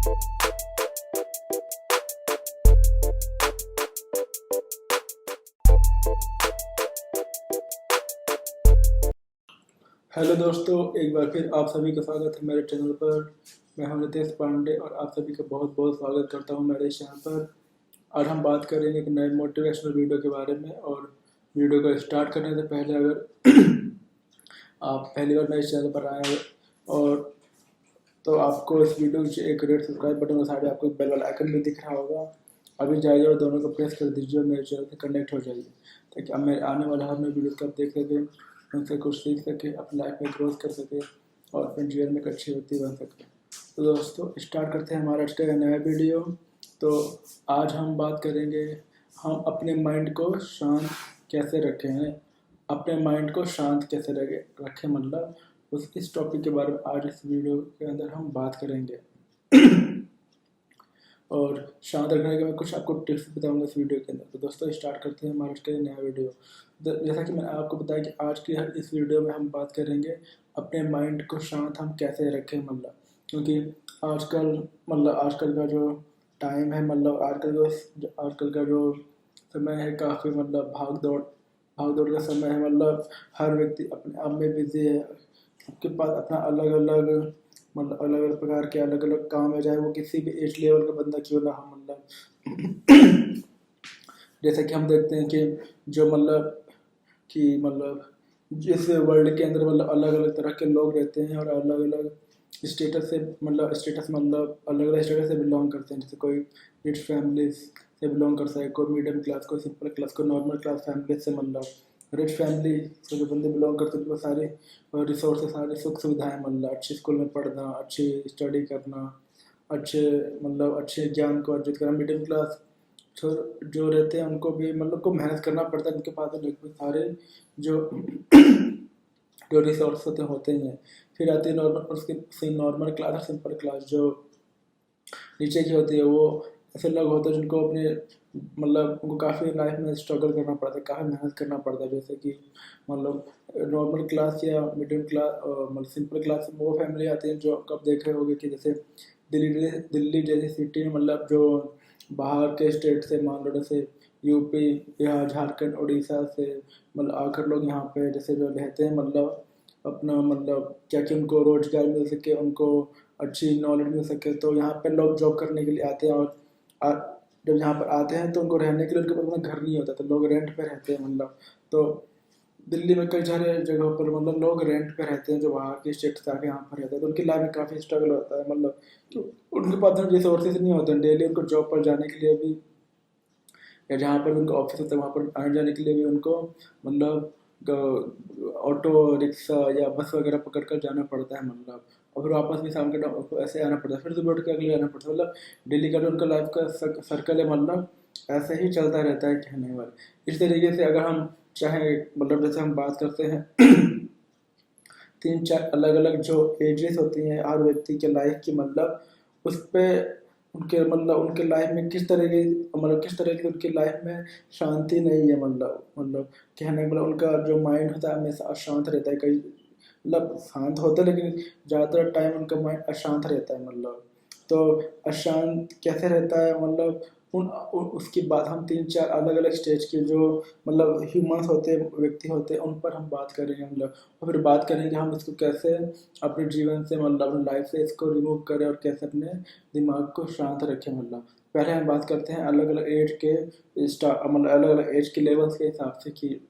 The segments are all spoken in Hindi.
हेलो दोस्तों, एक बार फिर आप सभी का स्वागत है मेरे चैनल पर। मैं हूं नितेश पांडे और आप सभी का बहुत बहुत स्वागत करता हूं मेरे इस चैनल पर। आज हम बात करेंगे एक नए मोटिवेशनल वीडियो के बारे में। और वीडियो को स्टार्ट करने से पहले अगर आप पहली बार मेरे चैनल पर आए और तो आपको इस वीडियो के एक रेड सब्सक्राइब बटन और साइड आपको बेल वाला आइकन भी दिख रहा होगा। अभी जाइए और दोनों को प्रेस कर दीजिए और मेरे चैनल से कनेक्ट हो जाइए, ताकि अब मेरे आने वाले हर नए वीडियो को आप देख सकें, उनसे कुछ सीख सके, अपनी लाइफ में ग्रोथ कर सके और अपने जीवन में एक अच्छी व्यक्ति बन सके। तो दोस्तों स्टार्ट करते हैं हमारा आज का नया वीडियो। तो आज हम बात करेंगे हम अपने माइंड को शांत कैसे रखें हैं, अपने माइंड को शांत कैसे रखें मतलब इस टॉपिक के बारे में आज इस वीडियो के अंदर हम बात करेंगे। और शांत रखने के मैं कुछ आपको टिप्स बताऊंगा इस वीडियो के अंदर। तो दोस्तों स्टार्ट करते हैं हमारा आज का नया वीडियो। जैसा कि मैंने आपको बताया कि आज की इस वीडियो में हम बात करेंगे अपने माइंड को शांत हम कैसे रखें मतलब, क्योंकि आजकल का जो टाइम है मतलब आजकल का जो समय है काफ़ी मतलब भाग दौड़ का समय है। मतलब हर व्यक्ति अपने आप में बिजी है, सबके पास अपना अलग अलग प्रकार के अलग अलग काम है, चाहे वो किसी भी एज लेवल का बंदा क्यों ना हो। मतलब जैसे कि हम देखते हैं कि जो जिस वर्ल्ड के अंदर मतलब अलग अलग तरह के लोग रहते हैं और अलग अलग स्टेटस अलग अलग स्टेटस से बिलोंग करते हैं। जैसे कोई रिच फैमिली से बिलोंग कर सकता है, कोई मीडियम क्लास, कोई सिंपल क्लास, कोई नॉर्मल क्लास फैमिली से रिच फैमिली से जो बंदे बिलोंग करते हैं वो सारे रिसोर्सेज, सारी सुख सुविधाएं मतलब अच्छी स्कूल में पढ़ना, अच्छी स्टडी करना, अच्छे ज्ञान को अर्जित करना। मिडिल क्लास जो रहते हैं उनको भी को मेहनत करना पड़ता है, उनके पास सारे जो जो रिसोर्स होते ही हैं। फिर आती है नॉर्मल क्लास और सिंपल क्लास जो नीचे की होती है। वो ऐसे लोग होते हैं जिनको अपने उनको काफ़ी लाइफ में स्ट्रगल करना पड़ता है, काफ़ी मेहनत करना पड़ता है। जैसे कि नॉर्मल क्लास या मिडिल क्लास सिंपल क्लास वो फैमिली आती है जो कब देख रहे होंगे कि जैसे दिल्ली जैसी सिटी में जो बाहर के स्टेट से मान लो जैसे यूपी, बिहार, झारखंड, उड़ीसा से आकर लोग यहाँ पे जैसे जो रहते हैं अपना क्या कि उनको रोजगार मिल सके, उनको अच्छी नॉलेज मिल सके, तो यहाँ पे लोग जॉब करने के लिए आते हैं। और जब यहाँ पर आते हैं तो उनको रहने के लिए उनके पास अपना घर नहीं होता, तो लोग रेंट पे रहते हैं। तो दिल्ली में कई सारे जगहों पर लोग रेंट पे रहते हैं जो बाहर के स्टेट से आके यहाँ पर रहते हैं। तो उनकी लाइफ में काफ़ी स्ट्रगल होता है। तो उनके पास रिसोर्सेज नहीं होते हैं डेली उनको जॉब पर जाने के लिए भी, या जहाँ पर उनका ऑफिस होता है वहाँ पर आने जाने के लिए भी उनको ऑटो रिक्शा या बस वगैरह पकड़ कर जाना पड़ता है। और फिर वापस भी शाम के टाइम ऐसे आना पड़ता है, फिर सुबह उठ के अगले आना पड़ता है। डेली का जो उनका लाइफ का सर्कल है ऐसे ही चलता रहता है कहने वाले। इस तरीके से अगर हम चाहे जैसे हम बात करते हैं 3-4 अलग अलग जो एजेस होती हैं हर व्यक्ति के लाइफ की, उस पर उनके लाइफ में किस तरह की उनकी लाइफ में शांति नहीं है। कहने उनका जो माइंड होता है हमेशा अशांत रहता है। कई शांत होता है लेकिन ज़्यादातर टाइम उनका माइंड अशांत रहता है। तो अशांत कैसे रहता है उसकी बात हम 3-4 अलग अलग स्टेज के जो ह्यूमंस होते हैं, व्यक्ति होते हैं, उन पर हम बात करेंगे। और फिर बात करेंगे हम इसको कैसे अपने जीवन से अपनी लाइफ से इसको रिमूव करें और कैसे अपने दिमाग को शांत रखें। पहले हम बात करते हैं अलग अलग एज के अलग अलग एज के लेवल्स के हिसाब से कि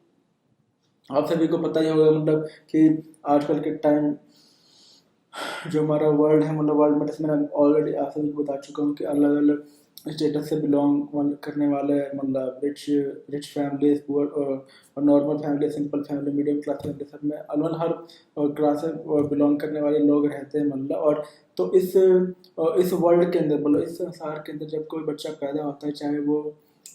आप सभी को पता ही होगा कि आजकल के टाइम जो हमारा वर्ल्ड है वर्ल्ड में जैसे मैंने ऑलरेडी आप सभी को बता चुका हूँ कि अलग अलग स्टेटस से बिलोंग करने वाले रिच फैमिली, पुअर और normal family, simple family, medium class family, सब में अलग हर क्लास से बिलोंग करने वाले लोग रहते हैं। और तो इस वर्ल्ड के अंदर इस संसार के अंदर जब कोई बच्चा पैदा होता है, चाहे वो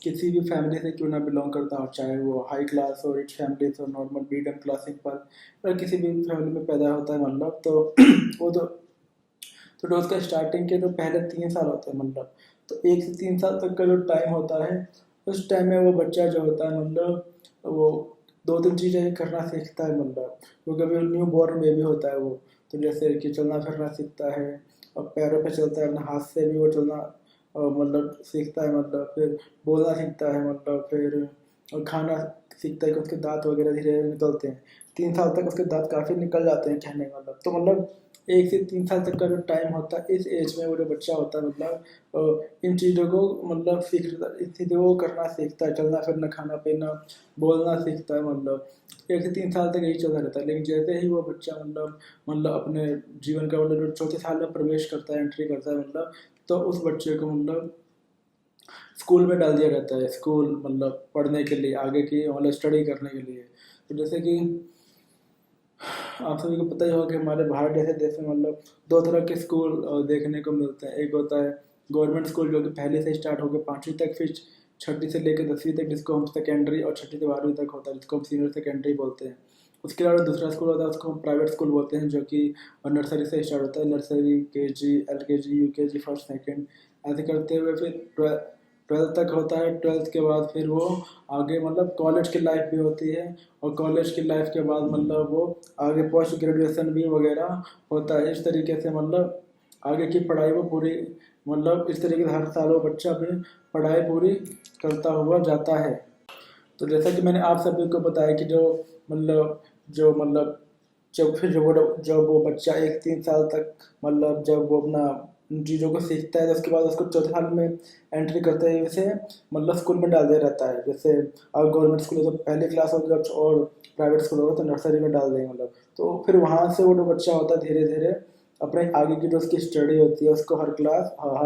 किसी भी फैमिली से क्यों ना बिलोंग करता हो, चाहे वो हाई क्लास हो, रिच फैमिली हो, नॉर्मल, मीडियम क्लास, सिंपल, और किसी भी फैमिली में पैदा होता है तो वो तो उसका स्टार्टिंग के जो पहले 3 साल होते हैं तो 1 से 3 साल तक का जो टाइम होता है, उस टाइम में वो बच्चा जो होता है वो 2-3 चीज़ें करना सीखता है। वो कभी न्यू बॉर्न बेबी होता है वो, तो जैसे कि चलना फिरना सीखता है, पैरों पे चलता है, अपने हाथ से भी वो चलना मतलब सीखता है, मतलब फिर बोलना सीखता है, मतलब फिर और खाना सीखता है कि उसके दांत वगैरह धीरे धीरे निकलते हैं। 3 साल तक उसके दांत काफ़ी निकल जाते हैं कहने का मतलब। तो मतलब 1 से 3 साल तक का जो टाइम होता है, इस एज में वो जो बच्चा होता है मतलब इन चीज़ों को मतलब इन चीज़ों को करना सीखता है, चलना फिरना खाना पीना बोलना सीखता है। मतलब 1 से 3 साल तक यही चलता रहता है। लेकिन जैसे ही वो बच्चा मतलब अपने जीवन का मतलब जो चौथे साल में प्रवेश करता है, एंट्री करता है मतलब, तो उस बच्चे को मतलब स्कूल में डाल दिया जाता है। स्कूल मतलब पढ़ने के लिए, आगे की मतलब स्टडी करने के लिए। तो जैसे कि आप सभी को पता ही होगा कि हमारे भारत जैसे देश में मतलब 2 तरह के स्कूल देखने को मिलते हैं। एक होता है गवर्नमेंट स्कूल, जो कि पहले से स्टार्ट होकर 5वीं तक, फिर 6ठी से लेकर 10वीं तक, जिसको हम सेकेंडरी, और 6ठी से 12वीं तक होता है, जिसको हम सीनियर सेकेंडरी बोलते हैं। उसके अलावा दूसरा स्कूल होता है, उसको हम प्राइवेट स्कूल बोलते हैं, जो कि नर्सरी से स्टार्ट होता है। Nursery, KG, LKG, UKG, first second, ऐसे करते हुए फिर 12th तक होता है। 12th के बाद फिर वो आगे मतलब कॉलेज की लाइफ भी होती है, और कॉलेज की लाइफ के बाद मतलब वो आगे पोस्ट ग्रेजुएशन भी वगैरह होता है। इस तरीके से मतलब आगे की पढ़ाई वो पूरी, मतलब इस तरीके से हर साल वो बच्चा अपनी पढ़ाई पूरी करता हुआ जाता है। तो जैसा कि मैंने आप सभी को बताया कि जो मतलब जब वो बच्चा 1 3 साल तक मतलब जब वो अपना उन चीज़ों को सीखता है, तो उसके बाद उसको चौथे साल में एंट्री करते ही उसे मतलब स्कूल में डाल दिया रहता है। जैसे अगर गवर्नमेंट स्कूल है तो पहली क्लास होगी, और प्राइवेट स्कूल होगा तो नर्सरी में डाल देंगे मतलब। तो फिर वहाँ से वो जो बच्चा होता है धीरे धीरे अपने आगे की जो उसकी स्टडी होती है, उसको हर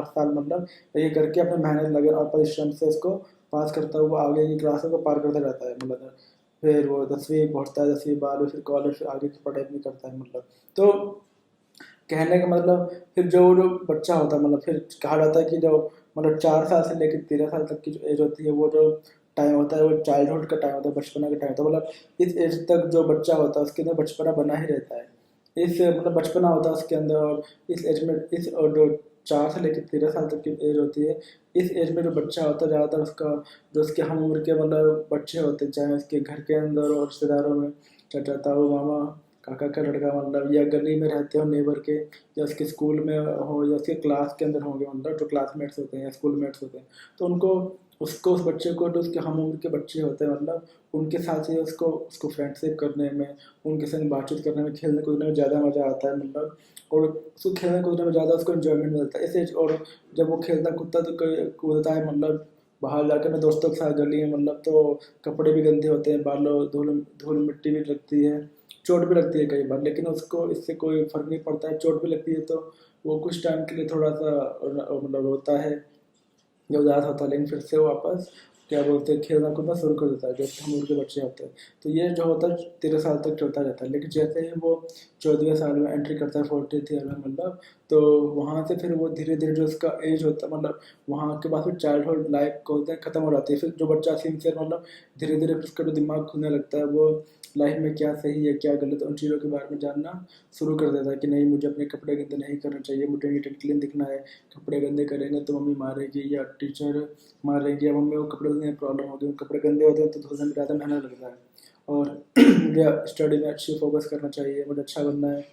साल मतलब ये करके अपने मेहनत लगन और परिश्रम से उसको पास करता हुआ आगे की क्लासों को पार करता रहता है मतलब। फिर वो 10वीं पढ़ता है, 10वीं 12वीं, फिर कॉलेज, फिर आगे की पढ़ाई भी करता है मतलब। तो कहने का मतलब फिर जो बच्चा होता है मतलब, फिर कहा जाता है कि जो मतलब 4 साल से लेकर 13 साल तक की जो एज होती है, वो जो टाइम होता है वो चाइल्डहुड का टाइम होता है, बचपना का टाइम होता है। मतलब इस एज तक जो बच्चा होता है उसके अंदर बचपना बना ही रहता है। इस मतलब बचपना होता है उसके अंदर, और इस एज में इस और जो 4 से लेकर 13 साल तक की एज होती है, इस एज में जो बच्चा होता है ज़्यादातर उसका जो उसके हम उम्र के मतलब बच्चे होते हैं, चाहे उसके घर के अंदर और रिश्तेदारों में, चाचा ताऊ मामा काका का लड़का मतलब, या गली में रहते हो नेबर के, या उसके स्कूल में हो, या उसके क्लास के अंदर होंगे मतलब, जो क्लासमेट्स होते हैं या स्कूल मेट्स होते हैं, तो उस बच्चे को जो उसके हम उम्र के बच्चे होते हैं मतलब, उनके साथ ही उसको उसको फ्रेंडशिप करने में, उनके संग बातचीत करने में, खेलने कूदने में ज़्यादा मज़ा आता है मतलब। और उसको खेलने कूदने में ज़्यादा उसको इन्जॉयमेंट मिलता है ऐसे। और जब वो खेलता कूदता तो कूदता है मतलब बाहर जाकर मैं दोस्तों के साथ गली में मतलब, तो कपड़े भी गंदे होते हैं, बालों धूल धूल मिट्टी भी लगती है, चोट भी लगती है कई बार, लेकिन उसको इससे कोई फ़र्क नहीं पड़ता है। चोट भी लगती है तो वो कुछ टाइम के लिए थोड़ा सा मतलब रोता है या उदास होता है, लेकिन फिर से वो वापस क्या बोलते हैं खेलना कूदना शुरू कर देता है, जो हम उनके बच्चे होते हैं। तो ये जो होता है 13 साल तक चलता रहता है। लेकिन जैसे ही वो 14वें साल में एंट्री करता है, 40th ईयर में मतलब, तो वहाँ से फिर वो धीरे धीरे जो उसका एज होता है मतलब, वहाँ के बाद फिर चाइल्डहुड लाइफ को होता है ख़त्म हो जाती है। फिर जो बच्चा सिंसियर मतलब धीरे धीरे फिर उसका जो दिमाग खुलने लगता है, वो लाइफ में क्या सही है क्या गलत है उन चीज़ों के बारे में जानना शुरू कर देता है कि नहीं, मुझे अपने कपड़े गंदे नहीं करना चाहिए, मुझे नीट एंड क्लीन दिखना है। कपड़े गंदे करेंगे तो मम्मी मारेगी या टीचर मारेगी, या मम्मी को कपड़े धोने में प्रॉब्लम होगी, कपड़े गंदे होते हैं तो धोने में ज़्यादा मेहनत लगता है। और मुझे स्टडी में अच्छी फोकस करना चाहिए, मुझे अच्छा बनना है,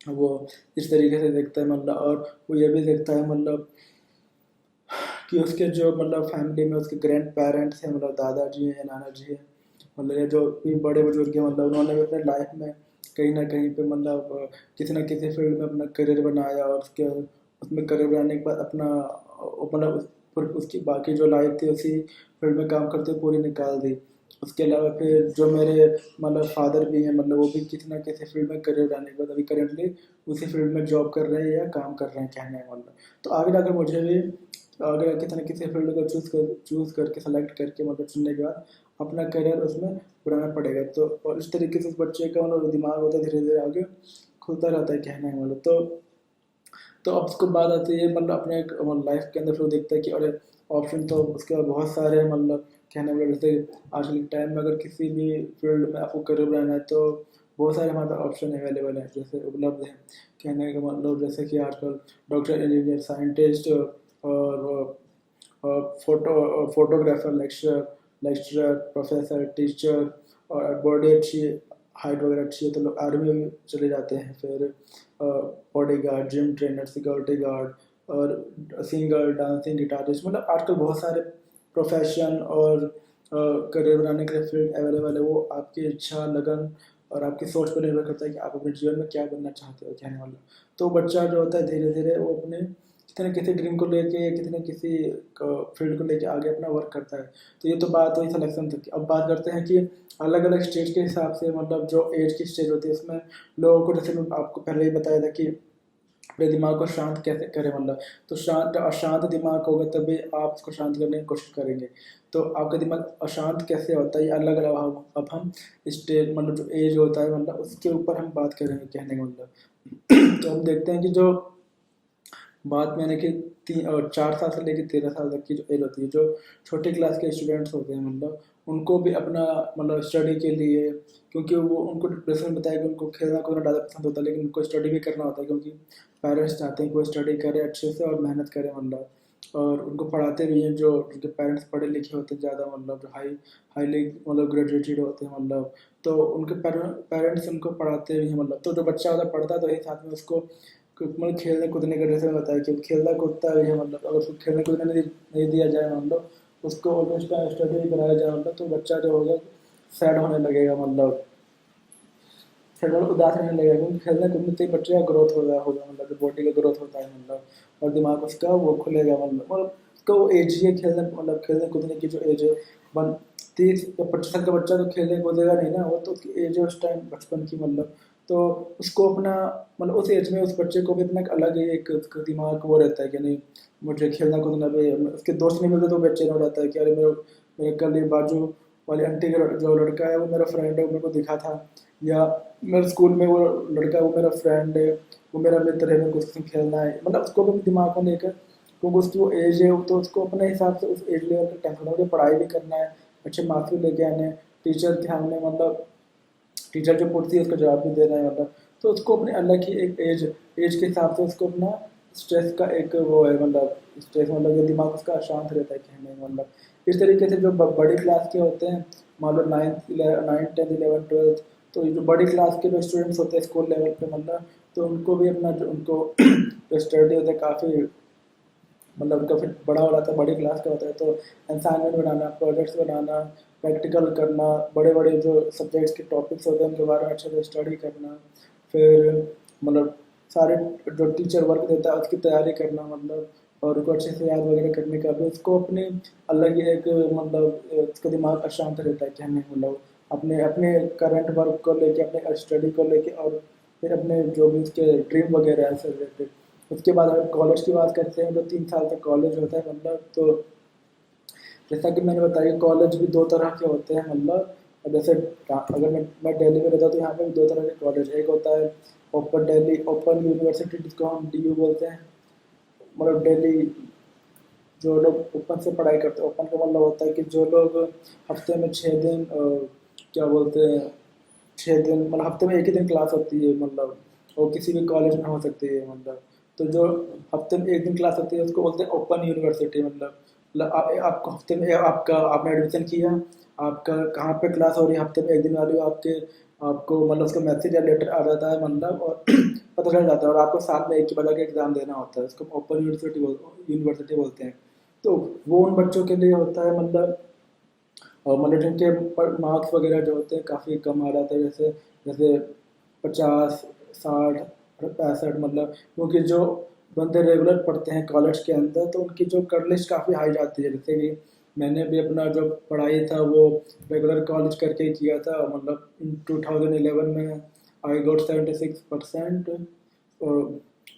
वो इस तरीके से देखता है मतलब। और वो ये भी देखता है मतलब कि उसके जो मतलब फैमिली में उसके ग्रैंड पेरेंट्स हैं, मतलब दादाजी हैं, नाना जी हैं, मतलब ये जो भी बड़े बुजुर्ग हैं मतलब, उन्होंने भी अपने लाइफ में कहीं ना कहीं पे मतलब किसी न किसी फील्ड में अपना करियर बनाया, और उसके उसमें करियर बनाने के बाद अपना मतलब उसकी बाकी जो लाइफ थी उसी फील्ड में काम करते हुए पूरी निकाल दी। उसके अलावा फिर जो मेरे मतलब फादर भी हैं मतलब, वो भी किसी ना किसी फील्ड में करियर बनाने के बाद अभी करेंटली उसी फील्ड में जॉब कर रहे हैं या काम कर रहे हैं कहने का मतलब। तो आगे जाकर मुझे भी अगर किसी न किसी फील्ड को चूज़ करके सेलेक्ट करके मतलब चुनने के बाद अपना करियर उसमें बनाना पड़ेगा। तो और इस तरीके से उस बच्चे का मतलब दिमाग होता है धीरे धीरे आगे खुलता रहता है कहने का मतलब। तो अब उसको बात आती है मतलब अपने लाइफ के अंदर फिर वो देखता है कि अरे ऑप्शन तो उसके बाद बहुत सारे हैं मतलब कहने वाले। जैसे आजकल के टाइम में अगर किसी भी फील्ड में आपको करियर बनाना है तो बहुत सारे हमारे पास ऑप्शन अवेलेबल हैं, जैसे उपलब्ध हैं कहने का मतलब। जैसे कि आजकल डॉक्टर, इंजीनियर, साइंटिस्ट, और फोटोग्राफर, लेक्चरर, प्रोफेसर, टीचर, और बड़ी अच्छी हाइट वगैरह अच्छी है तो लोग आर्मी में चले जाते हैं, फिर body guard, gym trainer, security guard और सिंगर, डांसिंग, गिटारिस्ट, मतलब आजकल बहुत सारे प्रोफेशन और करियर बनाने के लिए फील्ड अवेलेबल है। वो आपकी इच्छा, लगन और आपकी सोच पर निर्भर करता है कि आप अपने जीवन में क्या बनना चाहते हो, कहने वाला। तो बच्चा जो होता है धीरे धीरे वो अपने किसी न किसी ड्रीम को लेके, किसी न किसी फील्ड को लेके आगे अपना वर्क करता है। तो ये तो बात हुई सिलेक्शन तक की। अब बात करते हैं कि अलग अलग स्टेज के हिसाब से, मतलब जो एज की स्टेज होती है उसमें लोगों को, जैसे मैं आपको पहले ही बताया था कि अपने दिमाग को शांत कैसे करें, मतलब तो शांत अशांत दिमाग होगा तभी आप उसको शांत करने की कोशिश करेंगे। तो आपका दिमाग अशांत कैसे होता है, ये अलग अलग। अब हम स्टेज, मतलब जो एज होता है, मतलब उसके ऊपर हम बात करेंगे, कहने का मतलब। तो हम देखते हैं कि जो बात मैंने कि 4 साल से लेकर 13 साल तक की जो एज होती है, जो छोटी क्लास के स्टूडेंट्स होते हैं, मतलब उनको भी अपना मतलब स्टडी के लिए, क्योंकि वो उनको जैसे मैंने बताया कि उनको खेलना कूदना ज़्यादा पसंद होता है, लेकिन उनको स्टडी भी करना होता है क्योंकि पेरेंट्स चाहते हैं कि वो स्टडी करे अच्छे से और मेहनत करे, मतलब और उनको पढ़ाते भी हैं। जो उनके पेरेंट्स पढ़े लिखे होते हैं ज़्यादा, मतलब जो हाईली मतलब ग्रेजुएटेड होते हैं, मतलब तो उनके पेरेंट्स उनको पढ़ाते भी हैं, मतलब तो जो बच्चा होता है पढ़ता है तो एक साथ में उसको मतलब खेलने कूदने का, जैसे मैं बताया कि खेलना कूदता है, मतलब अगर उसको खेलने कूदने नहीं दिया जाए, मतलब उसको उसका स्टडी कराया जाए, मतलब तो बच्चा जो होगा सैड होने लगेगा, मतलब फिर मतलब उदास रहने लगेगा, क्योंकि खेलने कूदने से ही बच्चे का ग्रोथ होगा, मतलब जो बॉडी का ग्रोथ होता है, मतलब और दिमाग उसका वो खुलेगा, मतलब उसका वो एज ही है खेलने, मतलब खेलने कूदने की जो एज है। 30 या 25 साल का बच्चा तो खेलने कूदेगा नहीं ना, वो तो उसकी एज है उस टाइम बचपन की, मतलब तो उसको अपना मतलब उस एज में उस बच्चे को भी अपना एक अलग ही एक उसका दिमाग वो रहता है कि नहीं, मुझे खेलना कूदना भी, उसके दोस्त नहीं मिलते तो बेचैन हो जाता है कि अरे मेरे मेरे कल ये बाजू वाली आंटी का जो लड़का है वो मेरा फ्रेंड है, वो मेरे को दिखा था, या मेरे स्कूल में वो लड़का वो मेरा फ्रेंड है, वो मेरा मित्र है, मेरे को उसके साथ खेलना है, मतलब उसको भी दिमाग में लेकर, क्योंकि उसकी वो एज है, तो उसको अपने हिसाब से उस एज लेवल का टेंशन हो, पढ़ाई भी करना है, अच्छे मार्क्स भी लेके आने हैं, टीचर के सामने मतलब टीचर जो पूछती है उसका जवाब भी देना है, मतलब तो उसको अपनी अलग ही एक एज के हिसाब से उसको अपना स्ट्रेस का एक वो है, मतलब स्ट्रेस मतलब ये दिमाग उसका अशांत रहता है, कहने का मतलब। इस तरीके से जो बड़ी क्लास के होते हैं, मान लो 9th 10th 11th 12th, तो ये जो बड़ी क्लास के जो स्टूडेंट्स होते हैं स्कूल लेवल पे, मतलब तो उनको भी अपना जो उनको जो स्टडी होता है काफ़ी, मतलब उनका फिर बड़ा हो जाता है, बड़ी क्लास का होता है, तो असाइनमेंट बनाना, प्रोजेक्ट्स बनाना, प्रैक्टिकल करना, बड़े बड़े जो सब्जेक्ट्स के टॉपिक्स होते हैं उनके बारे में अच्छे से स्टडी करना, फिर मतलब सारे जो टीचर वर्क देता है उसकी तैयारी करना, मतलब और उनको अच्छे से याद वगैरह करने का भी उसको अपने अलग ही एक मतलब उसका दिमाग अशांत रहता है, कहने का मतलब अपने अपने करंट वर्क को लेके, अपने स्टडी को लेके, और फिर अपने जो भी उसके ड्रीम वगैरह है ऐसे रिलेटेड। उसके बाद अगर कॉलेज की बात करते हैं तो 3 साल तक कॉलेज होता है, मतलब तो जैसा कि मैंने बताया कॉलेज भी दो तरह के होते हैं, मतलब जैसे अगर मैं दिल्ली में रहता हूँ तो यहाँ पे भी दो तरह के कॉलेज, एक होता है ओपन दिल्ली ओपन यूनिवर्सिटी जिसको हम DU बोलते हैं, मतलब दिल्ली जो लोग ओपन से पढ़ाई करते हैं, ओपन का मतलब होता है कि जो लोग हफ्ते में 6 दिन क्या बोलते हैं 6 दिन, मतलब हफ्ते में एक ही दिन क्लास होती है, मतलब वो किसी भी कॉलेज में हो सकती है, मतलब तो जो हफ्ते में एक दिन क्लास होती है उसको बोलते हैं ओपन यूनिवर्सिटी, मतलब आपको हफ्ते में आपका आपने एडमिशन किया, आपका कहाँ पे क्लास हो रही है हफ्ते में एक दिन वाली, आपके आपको मतलब उसका मैसेज या लेटर आ जाता है, मतलब और पता चल जाता है, और आपको साथ में एक ही बजा के एग्ज़ाम देना होता है, उसको ओपन यूनिवर्सिटी बोलते हैं। तो वो उन बच्चों के लिए होता है, मतलब और मतलब जिनके मार्क्स वगैरह जो होते हैं काफ़ी कम आ जाते हैं, जैसे जैसे 50 60 65, मतलब क्योंकि जो बंदे रेगुलर पढ़ते हैं कॉलेज के अंदर तो उनकी जो कट लिस्ट काफ़ी हाई जाती है, जैसे कि मैंने भी अपना जो पढ़ाई था वो रेगुलर कॉलेज करके ही किया था, मतलब 2011 में I got 76%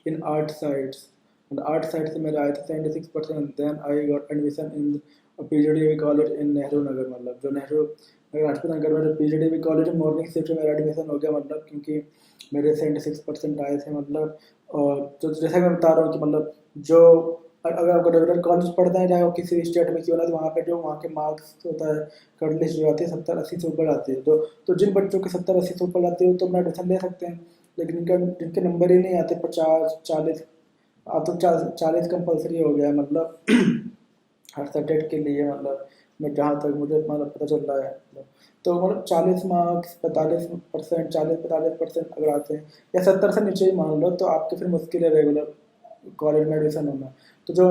in art sides, मतलब आर्ट साइड से मेरे आए थे 76%, then I got admission in PGDB college in Nehru Nagar, मतलब जो नेहरू लाजपत नगर में जो PGDB कॉलेज है मॉर्निंग शिफ्ट में मेरा एडमिशन हो गया, मतलब क्योंकि मेरे 76% आए थे, मतलब और तो जैसा कि मैं बता रहा हूँ कि मतलब जो अगर आपको रेगुलर कॉलेज पढ़ना है चाहे वो किसी भी स्टेट में क्यों ना, तो वहाँ पे जो वहाँ के मार्क्स होता है कट लिस्ट जो आती है 70 80 से ऊपर आती है, तो जिन बच्चों के 70 80 से ऊपर आते हैं तो अपना एडमिशन ले सकते हैं, लेकिन जिनके नंबर ही नहीं आते 50 40, अब तो 40 कंपलसरी हो गया है, मतलब हर सब्जेक्ट के लिए, मतलब मैं जहाँ तक मुझे मतलब पता चल रहा है। तो मतलब 40 मार्क्स 45%, 40-45% अगर आते हैं या 70 से नीचे ही मान लो, तो आपके फिर मुश्किल है रेगुलर कॉलेज में एडमिशन होना। तो जो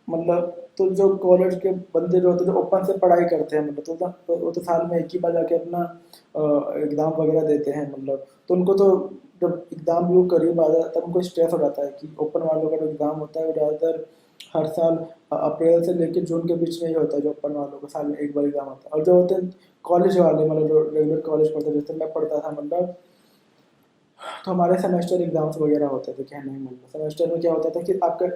मतलब तो जो कॉलेज के बंदे जो होते हैं, जो ओपन से पढ़ाई करते हैं, मतलब तो वो तो साल में एक ही बार जाके अपना एग्ज़ाम वगैरह देते हैं, मतलब तो उनको तो जब एग्ज़ाम भी वो करीब आ जाता है तब उनको स्ट्रेस हो जाता है कि ओपन वालों का जो एग्ज़ाम होता है वो ज़्यादातर हर साल अप्रैल से लेकर जून के बीच में ही होता है, जो ओपन वालों का साल में एक बार एग्ज़ाम होता है। और जो होते हैं कॉलेज वाले, मतलब जो रेगुलर कॉलेज पढ़ते हैं, जैसे मैं पढ़ता था, मतलब तो हमारे सेमेस्टर एग्जाम्स वगैरह होते थे, कहने में मतलब सेमेस्टर में क्या होता था कि आपका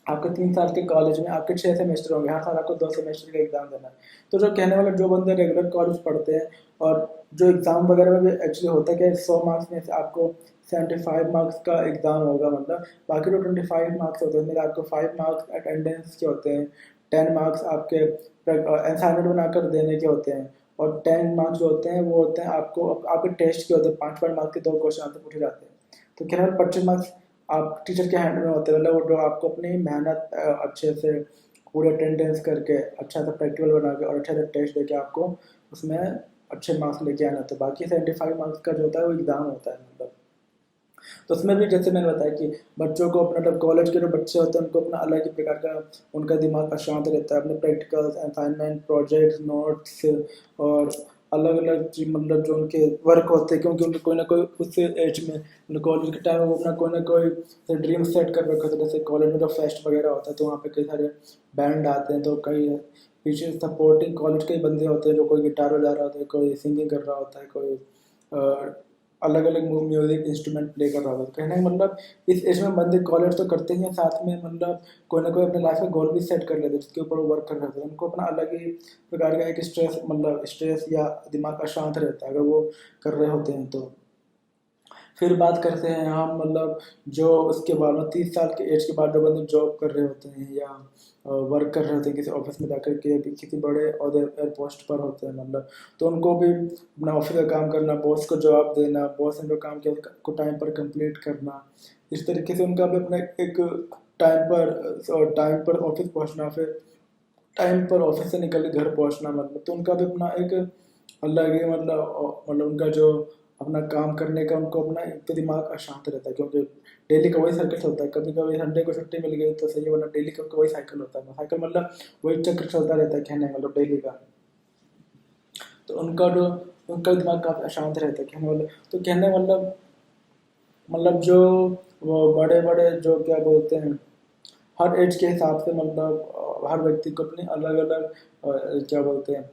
आपके 3 साल के कॉलेज में आपके 6 सेमेस्टर होंगे, हर साल आपको 2 सेमेस्टर का एग्जाम देना है। तो जो कहने वाले जो बंदे रेगुलर कॉलेज पढ़ते हैं, और जो एग्ज़ाम वगैरह में भी एक्चुअली होता है कि 100 मार्क्स में से आपको 75 मार्क्स का एग्ज़ाम होगा, मतलब बाकी जो 25 मार्क्स होते हैं उसमें आपको 5 मार्क्स अटेंडेंस के होते हैं, 10 मार्क्स आपके असाइनमेंट बनाकर देने के होते हैं, और 10 मार्क्स जो होते हैं वो होते हैं आपको आपके टेस्ट के होते हैं, 5 5 मार्क्स के 2 क्वेश्चन आंसर पूछे जाते हैं। तो कहने वाले 25 मार्क्स आप टीचर के हैंड में होते हैं, मतलब वो जो आपको अपनी मेहनत अच्छे से पूरे अटेंडेंस करके अच्छा सा प्रैक्टिकल बना के और अच्छा सा टेस्ट देके आपको उसमें अच्छे मार्क्स लेके आना होता है। बाकी 75 मार्क्स का जो होता है वो एग्ज़ाम होता है, मतलब तो उसमें भी जैसे मैंने बताया कि बच्चों को अपना, मतलब कॉलेज के जो बच्चे होते हैं उनको अपना अलग ही प्रकार का उनका दिमाग अशांत रहता है, अपने प्रैक्टिकल्स, असाइनमेंट, प्रोजेक्ट्स, नोट्स और अलग अलग चीज, मतलब जो उनके वर्क होते हैं, क्योंकि उनके कोई ना कोई उस एज में कॉलेज के टाइम में वो अपना कोई ना कोई ड्रीम सेट कर रखा होता है। जैसे कॉलेज में जो फेस्ट वगैरह होता है तो वहाँ पे कई सारे बैंड आते हैं, तो कई पीछे सपोर्टिंग कॉलेज के ही बंदे होते हैं, जो कोई गिटार बजा रहा होता है, कोई सिंगिंग कर रहा होता है, कोई अलग अलग म्यूजिक इंस्ट्रूमेंट प्ले कर रहा होता है। कहने का मतलब इस एज में बंदे कॉलेज तो करते ही हैं, साथ में मतलब कोई ना कोई अपने लाइफ में गोल भी सेट कर लेते हैं जिसके ऊपर वो वर्क कर रहे होते हैं। उनको अपना अलग ही प्रकार का एक स्ट्रेस, मतलब स्ट्रेस या दिमाग अशांत रहता है अगर वो कर रहे होते हैं तो। फिर बात करते हैं हम, मतलब जो उसके बाद में 30 साल के एज के बाद जो बंदे जॉब कर रहे होते हैं या वर्क कर रहे होते हैं किसी ऑफिस में जाकर के, अभी किसी बड़े और पोस्ट पर होते हैं, मतलब तो उनको भी अपना ऑफिस का काम करना, बॉस को जवाब देना, बॉस ने जो काम किया उसको टाइम पर कंप्लीट करना, इस तरीके से उनका भी अपना एक टाइम पर ऑफिस पहुंचना, फिर टाइम पर ऑफिस से निकल के घर पहुंचना, मतलब तो उनका भी अपना एक अलग ही मतलब उनका जो अपना काम करने का उनको अपना एक तो दिमाग अशांत रहता है, क्योंकि डेली का वही सर्कल होता है। कभी कभी संडे को छुट्टी मिल गई तो सही है, वरना डेली का उनका वही साइकिल होता है, साइकिल मतलब वही चक्र चलता रहता है, कहने का मतलब डेली का। तो उनका जो उनका दिमाग काफ़ी अशांत रहता है, कहने मतलब तो कहने मतलब जो वो बड़े बड़े जो क्या बोलते हैं, हर एज के हिसाब से, मतलब हर व्यक्ति को अपनी अलग अलग क्या बोलते हैं